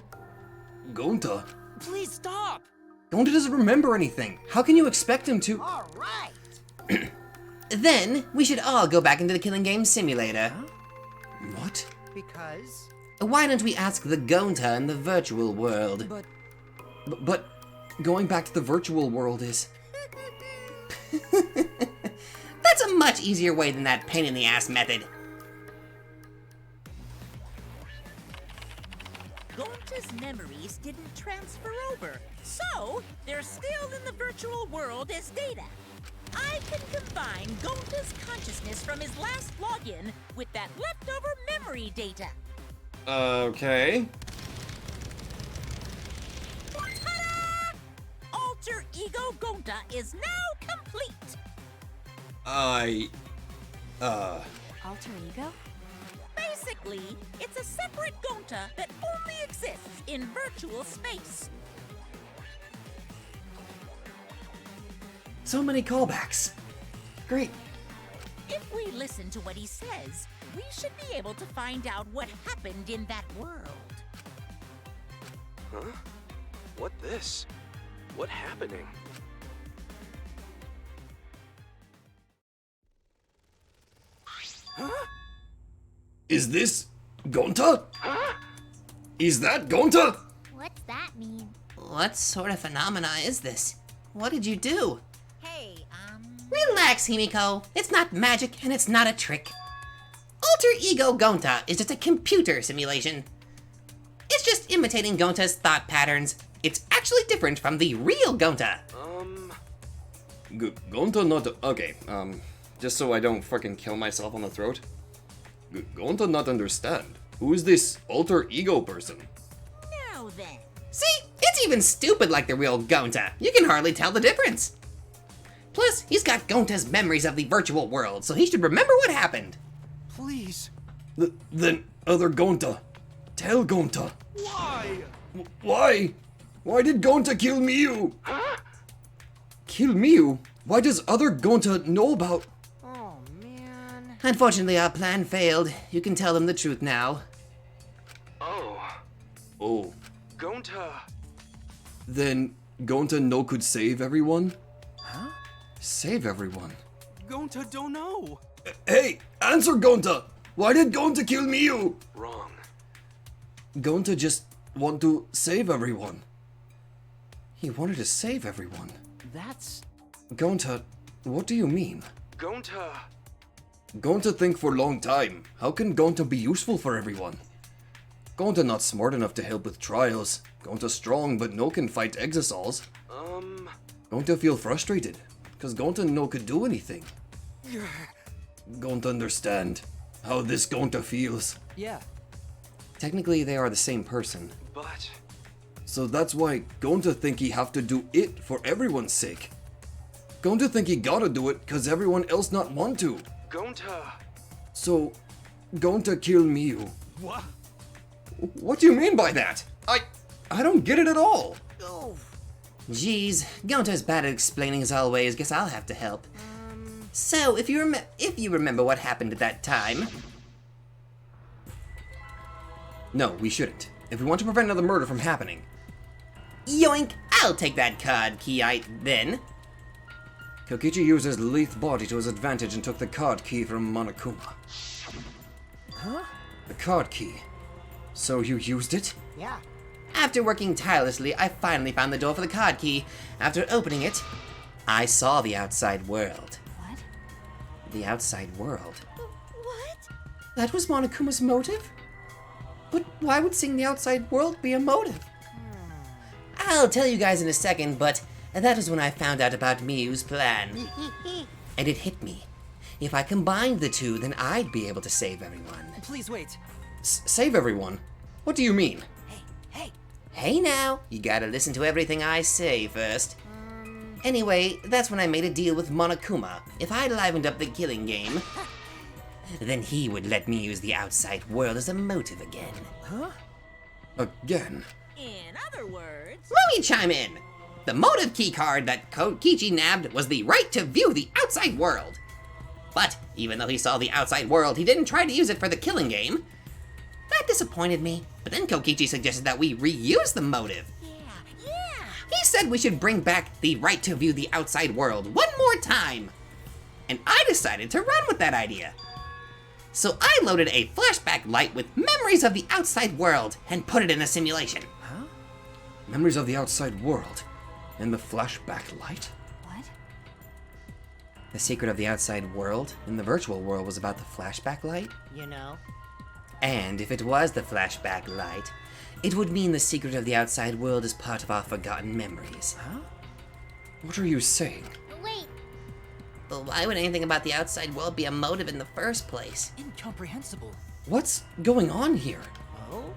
Gonta? Please stop! Gonta doesn't remember anything. How can you expect him to? All right. Then, we should all go back into the Killing Game Simulator. What? Because... Why don't we ask the Gonta in the virtual world? But going back to the virtual world is... That's a much easier way than that pain-in-the-ass method. Gonta's memories didn't transfer over, so they're still in the virtual world as data. I can combine Gonta's consciousness from his last login with that leftover memory data. Okay. Ta-da! Alter Ego Gonta is now complete. Alter ego? Basically, it's a separate Gonta that only exists in virtual space. So many callbacks. Great. If we listen to what he says, we should be able to find out what happened in that world. Huh? What this? What happening? Huh? Is this Gonta? Huh? Is that Gonta? What's that mean? What sort of phenomena is this? What did you do? Hey, Relax, Himiko. It's not magic and it's not a trick. Alter Ego Gonta is just a computer simulation. It's just imitating Gonta's thought patterns. It's actually different from the real Gonta. Gonta not... Okay, just so I don't fucking kill myself on the throat. Gonta not understand. Who is this alter ego person? now then. See? It's even stupid like the real Gonta. You can hardly tell the difference. Plus, he's got Gonta's memories of the virtual world, so he should remember what happened. Please. Then, other Gonta. Tell Gonta. Why? Why? Why did Gonta kill Miu? Huh? Kill Miu? Why does other Gonta know about... Oh, man. Unfortunately, our plan failed. You can tell them the truth now. Oh. Gonta. Then, Gonta no could save everyone? Huh? Save everyone? Gonta don't know. Hey, answer Gonta! Why did Gonta kill Miu? Wrong. Gonta just want to save everyone. He wanted to save everyone. That's... Gonta, what do you mean? Gonta. Gonta think for long time. How can Gonta be useful for everyone? Gonta not smart enough to help with trials. Gonta strong, but no can fight Exasols. Gonta feel frustrated, cause Gonta no could do anything. Gonta understand how this Gonta feels. Yeah. Technically, they are the same person. But... So that's why Gonta think he have to do it for everyone's sake. Gonta think he gotta do it cause everyone else not want to. Gonta. So, Gonta kill Miu. What? What do you mean by that? I don't get it at all. Oh. Jeez, Gonta's bad at explaining as always. Guess I'll have to help. So, if you remember what happened at that time... No, we shouldn't. If we want to prevent another murder from happening. Yoink! I'll take that card key then. Kokichi used his lithe body to his advantage and took the card key from Monokuma. Huh? The card key. So you used it? Yeah. After working tirelessly, I finally found the door for the card key. After opening it, I saw the outside world. What? The outside world. What? That was Monokuma's motive? But why would seeing the outside world be a motive? I'll tell you guys in a second, but that was when I found out about Miu's plan. And it hit me. If I combined the two, then I'd be able to save everyone. Please wait. Save everyone? What do you mean? Hey now, you gotta listen to everything I say first. Anyway, that's when I made a deal with Monokuma. If I livened up the killing game, then he would let me use the outside world as a motive again. Huh? Again? In other words... Let me chime in! The motive keycard that Kokichi nabbed was the right to view the outside world. But even though he saw the outside world, he didn't try to use it for the killing game. That disappointed me, but then Kokichi suggested that we reuse the motive. Yeah. He said we should bring back the right to view the outside world one more time. And I decided to run with that idea. So I loaded a flashback light with memories of the outside world and put it in a simulation. Huh? Memories of the outside world? In the flashback light? What? The secret of the outside world in the virtual world was about the flashback light? You know? And if it was the flashback light, it would mean the secret of the outside world is part of our forgotten memories. Huh? What are you saying? Wait, But why would anything about the outside world be a motive in the first place? Incomprehensible. What's going on here? Oh?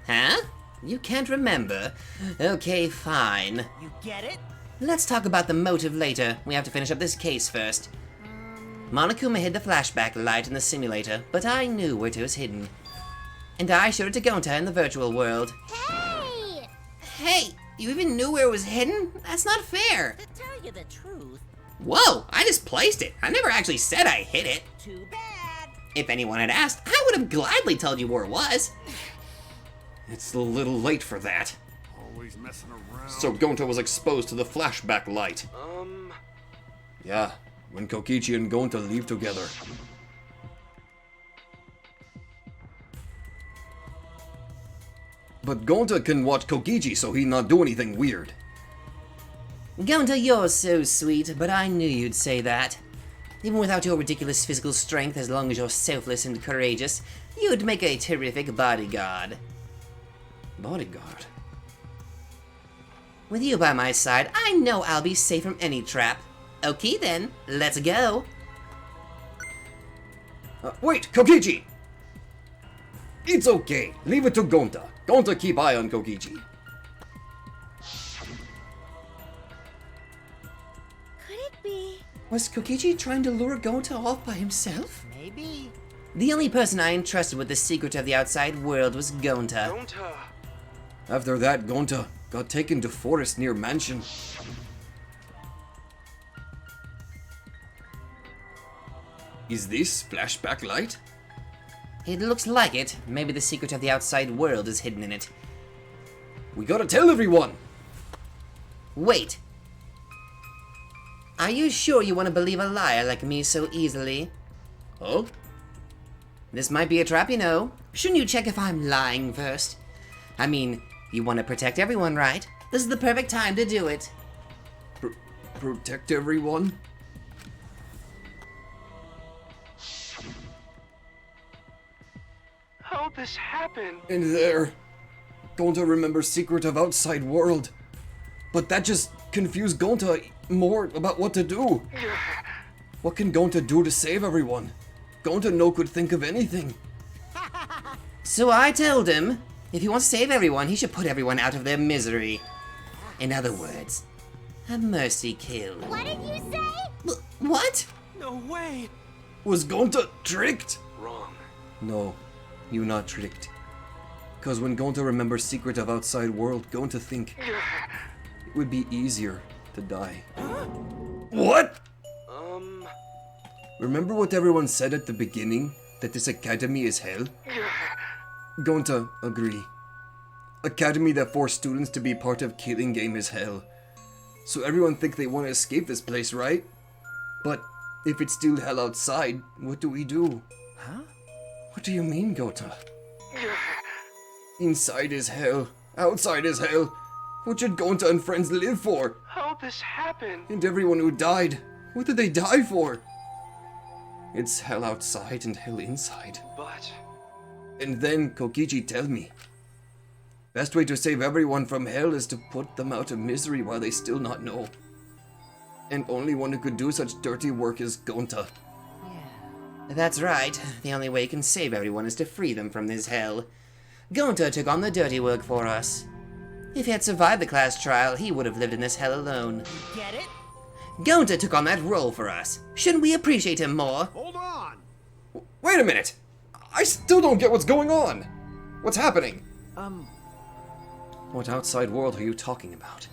Huh? You can't remember? Okay, fine. You get it? Let's talk about the motive later. We have to finish up this case first. Monokuma hid the flashback light in the simulator, but I knew where it was hidden. And I showed it to Gonta in the virtual world. hey! Hey, you even knew where it was hidden? That's not fair. To tell you the truth, Whoa, I just placed it. I never actually said I hid it. too bad. If anyone had asked, I would have gladly told you where it was. It's a little late for that. Always messing around. So Gonta was exposed to the flashback light. Yeah, when Kokichi and Gonta leave together. But Gonta can watch Kokichi so he not do anything weird. Gonta, you're so sweet, but I knew you'd say that. Even without your ridiculous physical strength, as long as you're selfless and courageous, you'd make a terrific bodyguard. Bodyguard? With you by my side, I know I'll be safe from any trap. Okay then, let's go. Wait, Kokichi! It's okay, leave it to Gonta. Gonta keep eye on Kokichi. Could it be? Was Kokichi trying to lure Gonta off by himself? Maybe. The only person I entrusted with the secret of the outside world was Gonta. After that, Gonta got taken to forest near mansion. Is this flashback light? It looks like it. Maybe the secret of the outside world is hidden in it. We gotta tell everyone! Wait. Are you sure you want to believe a liar like me so easily? Huh? This might be a trap, you know. Shouldn't you check if I'm lying first? I mean, you want to protect everyone, right? This is the perfect time to do it. Protect everyone? How'd this happen? In there. Gonta remembers secret of outside world. But that just confused Gonta more about what to do. What can Gonta do to save everyone? Gonta no could think of anything. So I told him, if he wants to save everyone, he should put everyone out of their misery. In other words, a mercy kill. What did you say? What? No way! Was Gonta tricked? Wrong. No, you not tricked. Cause when Gonta remembers secret of outside world, Gonta think it would be easier to die. What? Remember what everyone said at the beginning? That this academy is hell? Gonta, agree. Academy that forced students to be part of killing game is hell. So everyone think they want to escape this place, right? But if it's still hell outside, what do we do? Huh? What do you mean, Gonta? Inside is hell. Outside is hell. What should Gonta and friends live for? How'd this happen? And everyone who died, what did they die for? It's hell outside and hell inside. But... And then Kokichi tell me. Best way to save everyone from hell is to put them out of misery while they still not know. And only one who could do such dirty work is Gonta. That's right. The only way you can save everyone is to free them from this hell. Gonta took on the dirty work for us. If he had survived the class trial, he would have lived in this hell alone. Get it? Gonta took on that role for us. Shouldn't we appreciate him more? Hold on! Wait a minute! I still don't get what's going on! What's happening? What outside world are you talking about?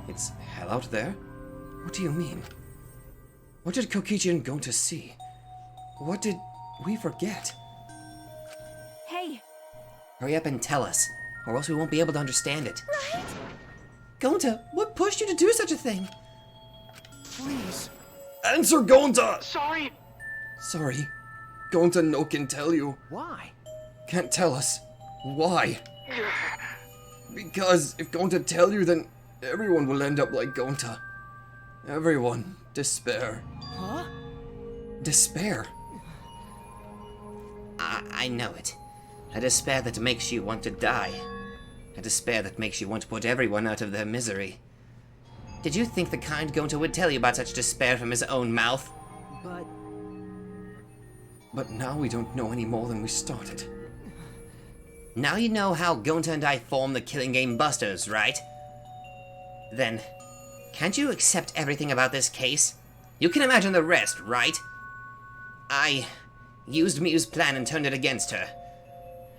It's hell out there? What do you mean? What did Kokichi and Gonta see? What did we forget? Hey, Hurry up and tell us, or else we won't be able to understand it. Right? Gonta, what pushed you to do such a thing? Please. Answer, Gonta! Sorry. Sorry. Gonta no can tell you. Why? Can't tell us. Why? Because if Gonta tell you, then everyone will end up like Gonta. Everyone. Despair. Huh? Despair. I know it. A despair that makes you want to die. A despair that makes you want to put everyone out of their misery. Did you think the kind Gonta would tell you about such despair from his own mouth? But now we don't know any more than we started. Now you know how Gonta and I formed the Killing Game Busters, right? Then, can't you accept everything about this case? You can imagine the rest, right? I used Miyu's plan and turned it against her.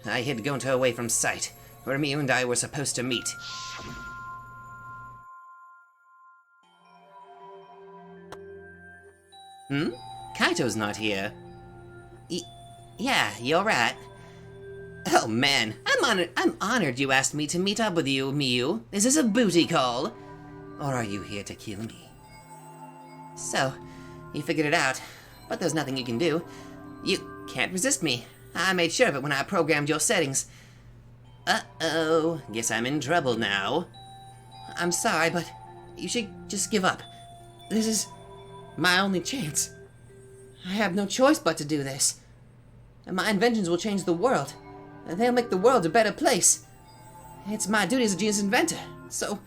I hid Gonta away from sight, where Miyu and I were supposed to meet. Kaito's not here. Yeah, you're right. Oh man, I'm honored you asked me to meet up with you, Miyu. Is this a booty call? Or are you here to kill me? So, you figured it out, but there's nothing you can do. You can't resist me. I made sure of it when I programmed your settings. Uh-oh, guess I'm in trouble now. I'm sorry, but you should just give up. This is my only chance. I have no choice but to do this. And my inventions will change the world. And they'll make the world a better place. It's my duty as a genius inventor, so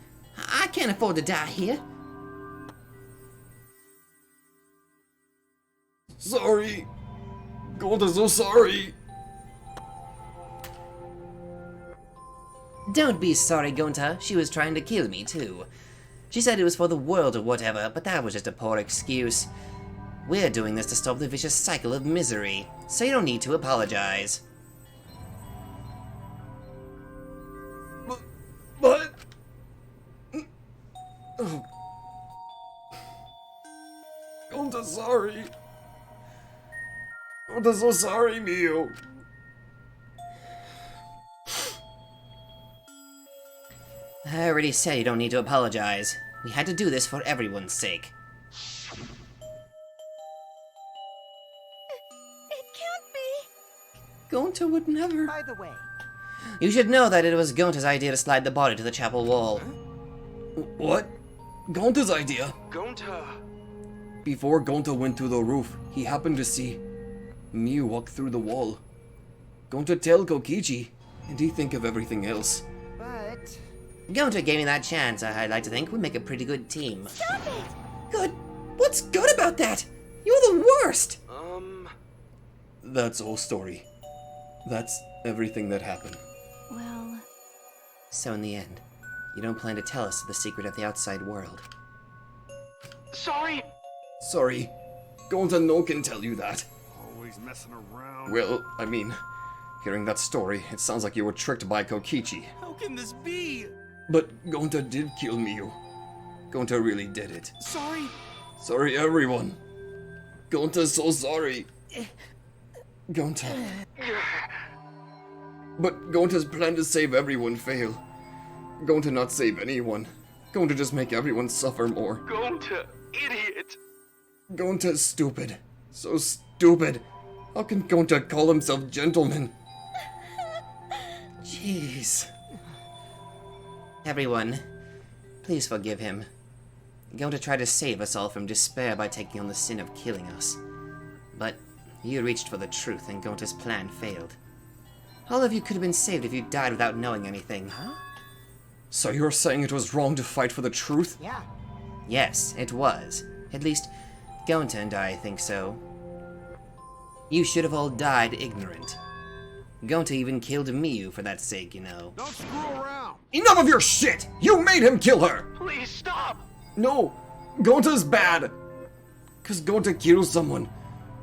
I can't afford to die here. Sorry. Gonta's so sorry. Don't be sorry, Gonta. She was trying to kill me, too. She said it was for the world or whatever, but that was just a poor excuse. We're doing this to stop the vicious cycle of misery, so you don't need to apologize. But... Oh. Gonta's sorry. Gonta's so sorry, Miyu. I already said you don't need to apologize. We had to do this for everyone's sake. It can't be. Gonta would never... By the way, You should know that it was Gonta's idea to slide the body to the chapel wall. What? Gonta's idea? Gonta. Before Gonta went through the roof, he happened to see Miyu walk through the wall. Gonta tell Kokichi, and he think of everything else. but... Gonta gave me that chance. I'd like to think we make a pretty good team. Stop it! Good? What's good about that? You're the worst! That's all story. That's everything that happened. well, So in the end, you don't plan to tell us the secret of the outside world. Sorry. Sorry. Gonta no can tell you that. Always messing around. Well, I mean, hearing that story, it sounds like you were tricked by Kokichi. How can this be? But Gonta did kill Miyu. Gonta really did it. Sorry. Sorry, everyone. Gonta's so sorry. Gonta. But Gonta's plan to save everyone failed. Gonta not save anyone. Gonta just make everyone suffer more. Gonta, idiot. Gonta's stupid. So stupid. How can Gonta call himself gentleman? Jeez. Everyone, please forgive him. Gonta tried to save us all from despair by taking on the sin of killing us. But you reached for the truth and Gonta's plan failed. All of you could have been saved if you died without knowing anything. Huh? So you're saying it was wrong to fight for the truth? Yeah. Yes, it was. At least, Gonta and I think so. You should have all died ignorant. Gonta even killed Miyu for that sake, you know. Don't screw around. Enough of your shit! You made him kill her! Please stop. No, Gonta's bad! Cause Gonta killed someone.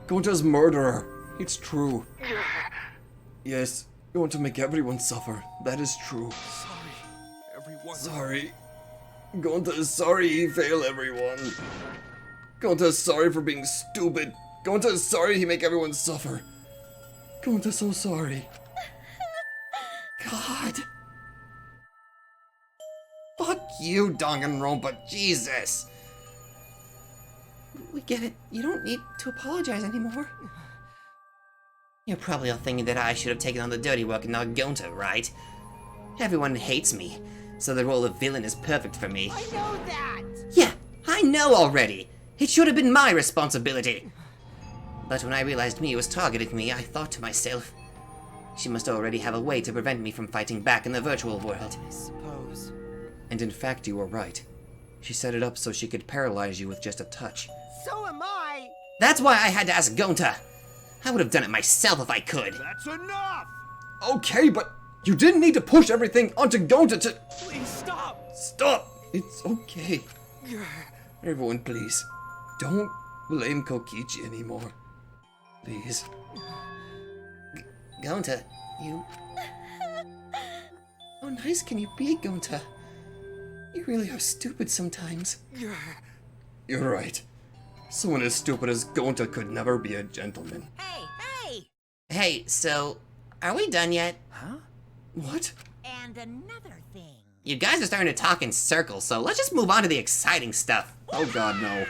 Gonta's murderer. It's true. Yes, Gonta make everyone suffer. That is true. Sorry, everyone. Sorry. Gonta is sorry he failed everyone. Gonta is sorry for being stupid. Gonta is sorry he make everyone suffer. Gonta's so sorry. God. Fuck you, Danganronpa. Jesus. We get it. You don't need to apologize anymore. You're probably all thinking that I should have taken on the dirty work and not Gonta, right? Everyone hates me, so the role of villain is perfect for me. I know that! Yeah, I know already. It should have been my responsibility. But when I realized Miu was targeting me, I thought to myself, she must already have a way to prevent me from fighting back in the virtual world. I suppose. And in fact, you were right. She set it up so she could paralyze you with just a touch. So am I! That's why I had to ask Gonta. I would have done it myself if I could. That's enough! Okay, but you didn't need to push everything onto Gonta to... Please stop! Stop! It's okay. Everyone, please. Don't blame Kokichi anymore. Please. Gonta, you... How nice can you be, Gonta? You really are stupid sometimes. You're right. Someone as stupid as Gonta could never be a gentleman. Hey, hey! Hey, so, are we done yet? Huh? What? And another thing. You guys are starting to talk in circles, so let's just move on to the exciting stuff. Oh god, no.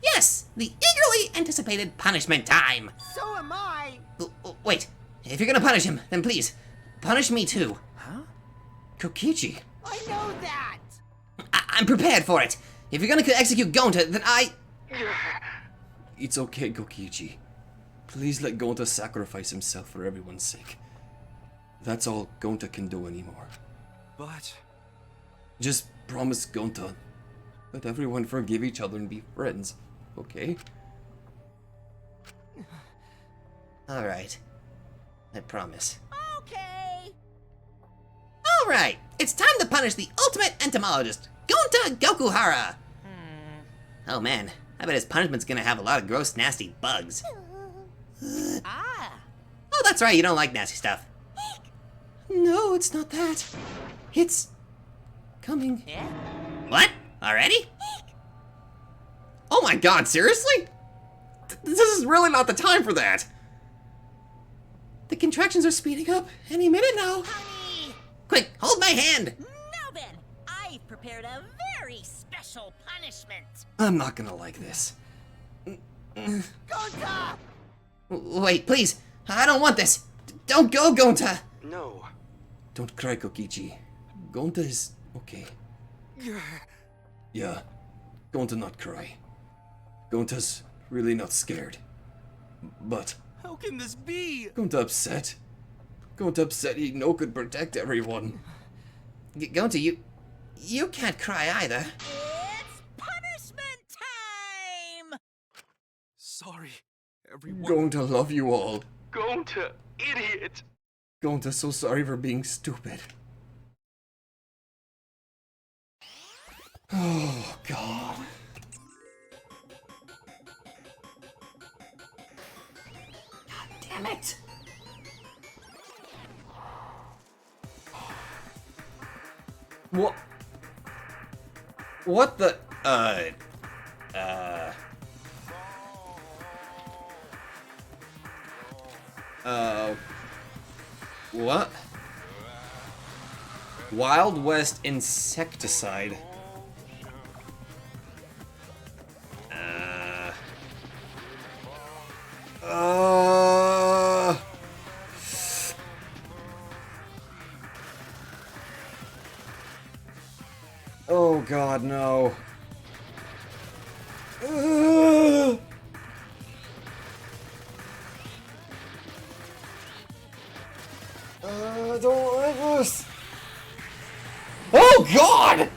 Yes, the eagerly anticipated punishment time. So am I! Wait, if you're gonna punish him, then please, punish me too. Huh? Kokichi. I know that! I'm prepared for it. If you're gonna execute Gonta, then It's okay, Kokichi. Please let Gonta sacrifice himself for everyone's sake. That's all Gonta can do anymore. But... Just promise Gonta that everyone forgive each other and be friends, okay? Alright. I promise. Okay. Alright, it's time to punish the ultimate entomologist, Gonta Gokuhara! Oh man, I bet his punishment's gonna have a lot of gross, nasty bugs. Ah. Oh, that's right, you don't like nasty stuff. No, it's not that. It's... coming. Yeah? What? Already? Oh my god, seriously? This is really not the time for that. The contractions are speeding up any minute now. Honey! Quick, hold my hand! Now then, I've prepared a very special punishment. I'm not gonna like this. Gonta! Wait, please. I don't want this. Don't go, Gonta. no. Don't cry, Kokichi. Gonta is okay. Yeah, Gonta not cry. Gonta's really not scared. But How can this be? Gonta upset. Gonta upset he no could protect everyone. Gonta, you can't cry either. It's punishment time! Sorry, everyone. Gonta love you all. Gonta, idiot! Gonta so sorry for being stupid. Oh, God. God damn it. What? What the? What? Wild West insecticide. Oh God, no. I don't like this. Oh God!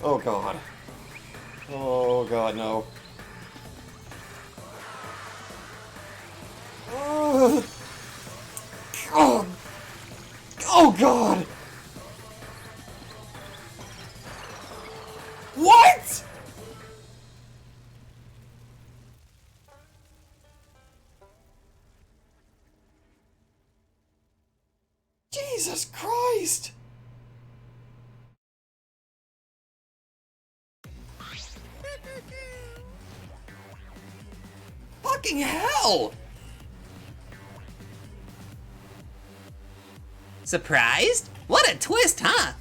Oh God. Oh God, no. Oh, oh, oh God! What? Jesus Christ! Fucking hell! Surprised? What a twist, huh?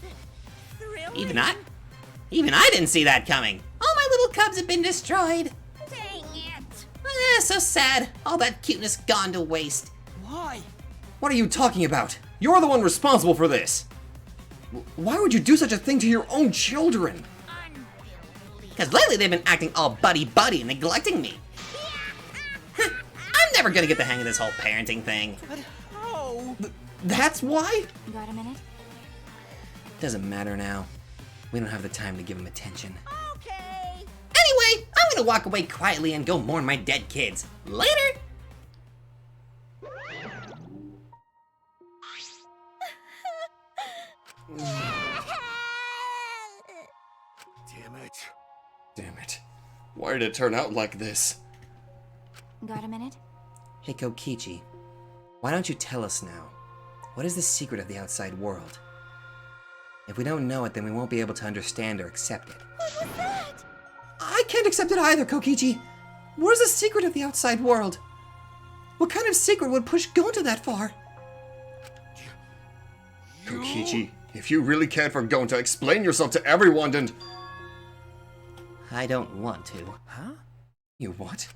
Even I didn't see that coming. All my little cubs have been destroyed. Dang it! So sad. All that cuteness gone to waste. Why? What are you talking about? You're the one responsible for this! Why would you do such a thing to your own children? Because lately they've been acting all buddy-buddy and neglecting me. I'm never gonna get the hang of this whole parenting thing. But how? That's why? Got a minute? Doesn't matter now. We don't have the time to give him attention. Okay. Anyway, I'm gonna walk away quietly and go mourn my dead kids. Later! Damn it. Damn it. Why did it turn out like this? Got a minute? Hey Kokichi, why don't you tell us now? What is the secret of the outside world? If we don't know it, then we won't be able to understand or accept it. What was that? I can't accept it either, Kokichi! Where's the secret of the outside world? What kind of secret would push Gonta that far? Kokichi, if you really cared for Gonta, explain yourself to everyone and... I don't want to. Huh? You what?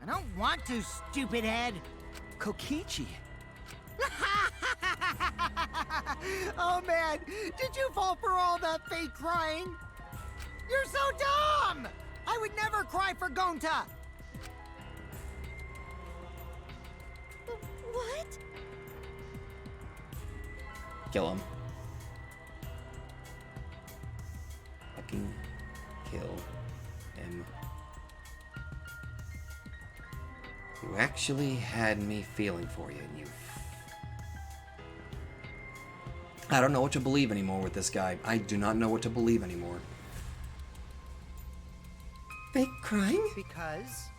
I don't want to, stupid head. Kokichi. Oh man, did you fall for all that fake crying? You're so dumb! I would never cry for Gonta! What? Kill him. Fucking kill him. You actually had me feeling for you, and you... I don't know what to believe anymore with this guy. I do not know what to believe anymore. Fake crying? Because?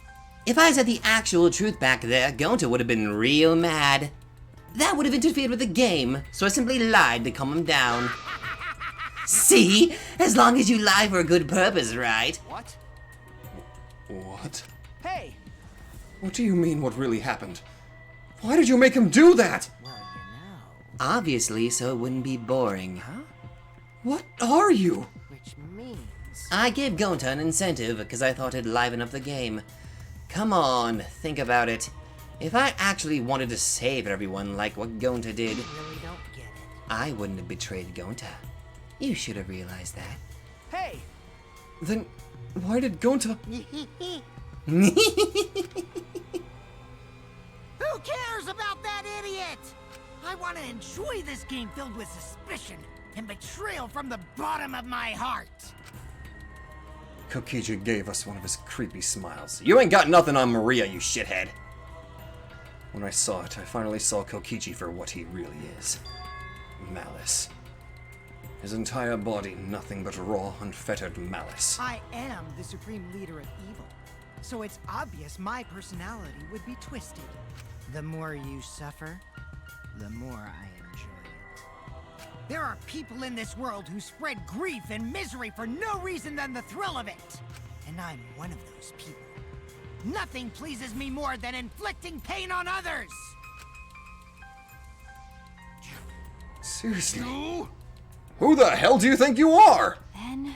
If I said the actual truth back there, Gonta would have been real mad. That would have interfered with the game, so I simply lied to calm him down. See? As long as you lie for a good purpose, right? What? What? Hey! What do you mean, what really happened? Why did you make him do that? Well, you know. Obviously, so it wouldn't be boring. Huh? What are you? Which means... I gave Gonta an incentive because I thought it'd liven up the game. Come on, think about it. If I actually wanted to save everyone like what Gonta did, You really don't get it. I wouldn't have betrayed Gonta. You should have realized that. Hey! Then why did Gonta... Who cares about that idiot? I want to enjoy this game filled with suspicion and betrayal from the bottom of my heart. Kokichi gave us one of his creepy smiles. You ain't got nothing on Maria, you shithead. When I saw it, I finally saw Kokichi for what he really is. Malice. His entire body nothing but raw, unfettered malice. I am the supreme leader of evil, so it's obvious my personality would be twisted. The more you suffer, the more I enjoy it. There are people in this world who spread grief and misery for no reason than the thrill of it. And I'm one of those people. Nothing pleases me more than inflicting pain on others! Seriously? Who the hell do you think you are? Then...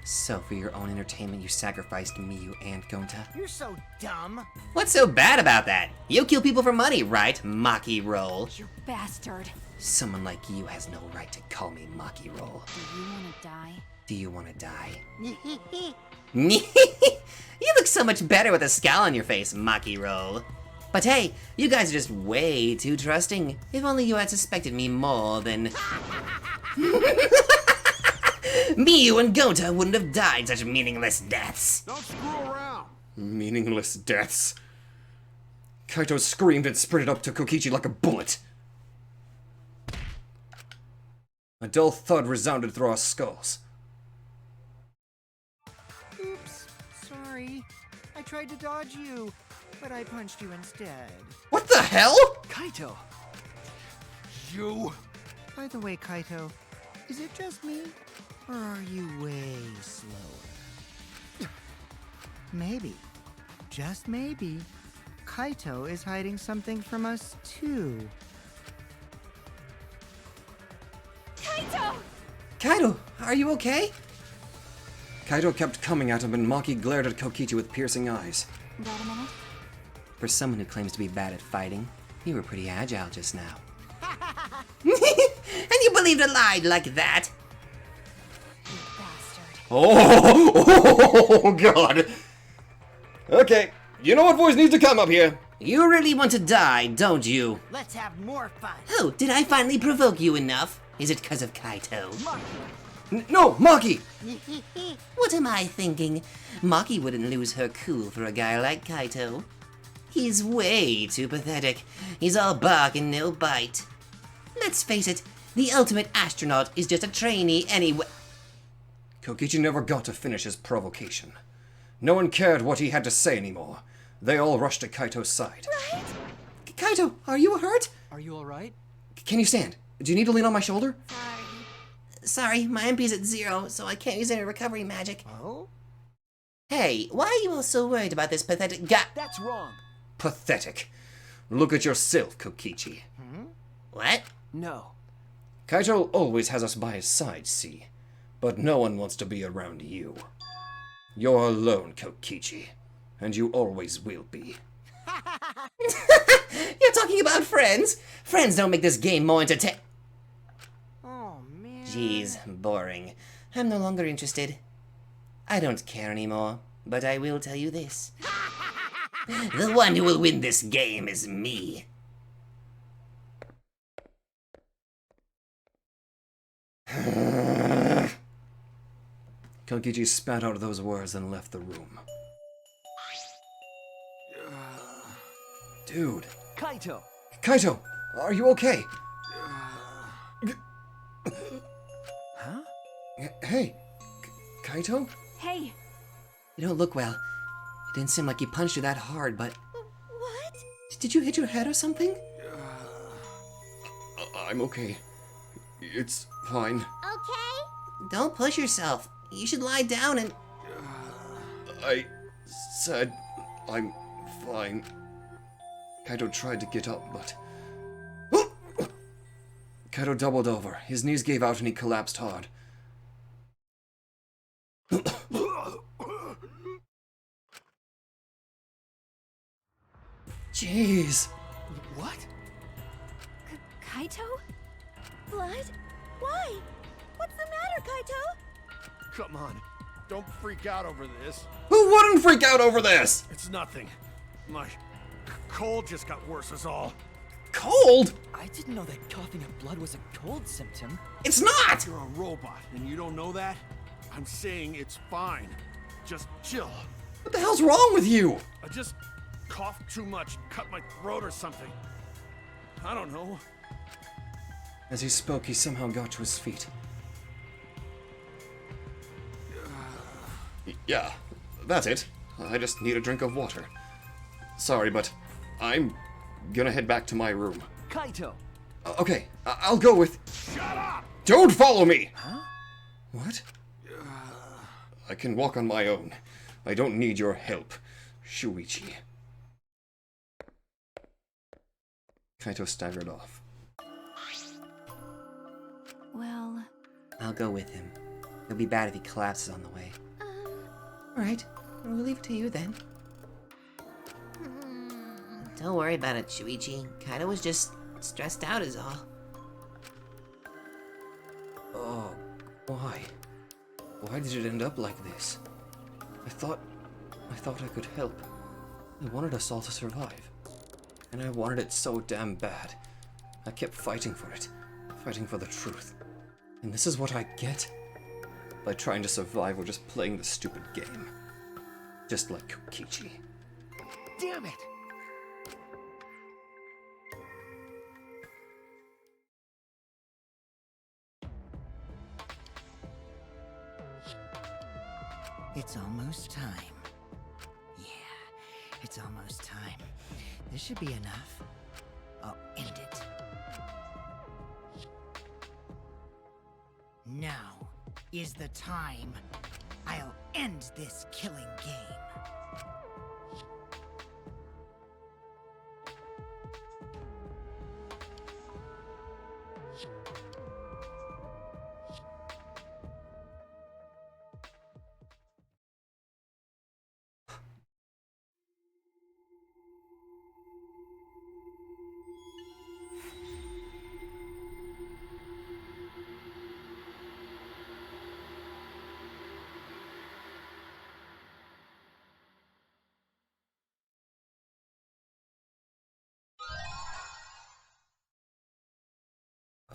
So for your own entertainment, you sacrificed Miyu and Gonta? You're so dumb. What's so bad about that? You kill people for money, right, Maki Roll? You bastard. Someone like you has no right to call me Maki Roll. Do you want to die? Do you want to die? You look so much better with a scowl on your face, Maki Roll. But hey, you guys are just way too trusting. If only you had suspected me more, then... Miyu and Gonta wouldn't have died such meaningless deaths. Don't screw around. Meaningless deaths. Kaito screamed and sprinted up to Kokichi like a bullet. A dull thud resounded through our skulls. Oops, sorry. I tried to dodge you, but I punched you instead. What the hell? Kaito! You... By the way, Kaito, is it just me? Or are you way slower? Maybe, just maybe, Kaito is hiding something from us too. Kaito, are you okay? Kaito kept coming at him and Maki glared at Kokichi with piercing eyes. Got a minute? For someone who claims to be bad at fighting, you were pretty agile just now. And you believed a lie like that? You bastard. Oh, God. Okay, you know what voice needs to come up here? You really want to die, don't you? Let's have more fun. Oh, did I finally provoke you enough? Is it 'cause of Kaito? No, Maki! What am I thinking? Maki wouldn't lose her cool for a guy like Kaito. He's way too pathetic. He's all bark and no bite. Let's face it, the ultimate astronaut is just a trainee anyway. Kokichi never got to finish his provocation. No one cared what he had to say anymore. They all rushed to Kaito's side. Right? Kaito, are you hurt? Are you alright? Can you stand? Do you need to lean on my shoulder? Sorry, my MP's at 0, so I can't use any recovery magic. Oh? Hey, why are you all so worried about this pathetic guy? That's wrong. Pathetic. Look at yourself, Kokichi. What? No. Kaito always has us by his side, see? But no one wants to be around you. You're alone, Kokichi. And you always will be. You're talking about friends? Friends don't make this game more entertaining. Oh, man. Jeez, boring. I'm no longer interested. I don't care anymore, but I will tell you this. The one who will win this game is me. Kokichi spat out those words and left the room. Dude. Kaito! Kaito, are you okay? Huh? Hey, Kaito? Hey! You don't look well. It didn't seem like you punched you that hard, but... What? Did you hit your head or something? I'm okay. It's fine. Okay? Don't push yourself. You should lie down and... I said I'm fine. Kaito tried to get up, but... Kaito doubled over. His knees gave out and he collapsed hard. Jeez. What? Kaito? Blood? Why? What's the matter, Kaito? Come on. Don't freak out over this. Who wouldn't freak out over this? It's nothing. My cold just got worse is all. Cold? I didn't know that coughing up blood was a cold symptom. It's not! You're a robot and you don't know that? I'm saying it's fine. Just chill. What the hell's wrong with you? I just coughed too much, cut my throat or something. I don't know. As he spoke, he somehow got to his feet. Yeah, that's it. I just need a drink of water. Sorry, but I'm gonna head back to my room. Kaito! Okay, I'll go with... Shut up! Don't follow me! Huh? What? I can walk on my own. I don't need your help, Shuichi. Kaito staggered off. Well... I'll go with him. It'll be bad if he collapses on the way. Alright, we'll leave it to you then. Don't worry about it, Shuichi. Kaito was just stressed out is all. Oh, why? Why did it end up like this? I thought I could help. I wanted us all to survive. And I wanted it so damn bad. I kept fighting for it. Fighting for the truth. And this is what I get? By trying to survive or just playing the stupid game. Just like Kokichi. Damn it! It's almost time. Yeah, it's almost time. This should be enough. I'll end it. Now is the time. I'll end this killing game.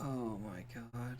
Oh my god.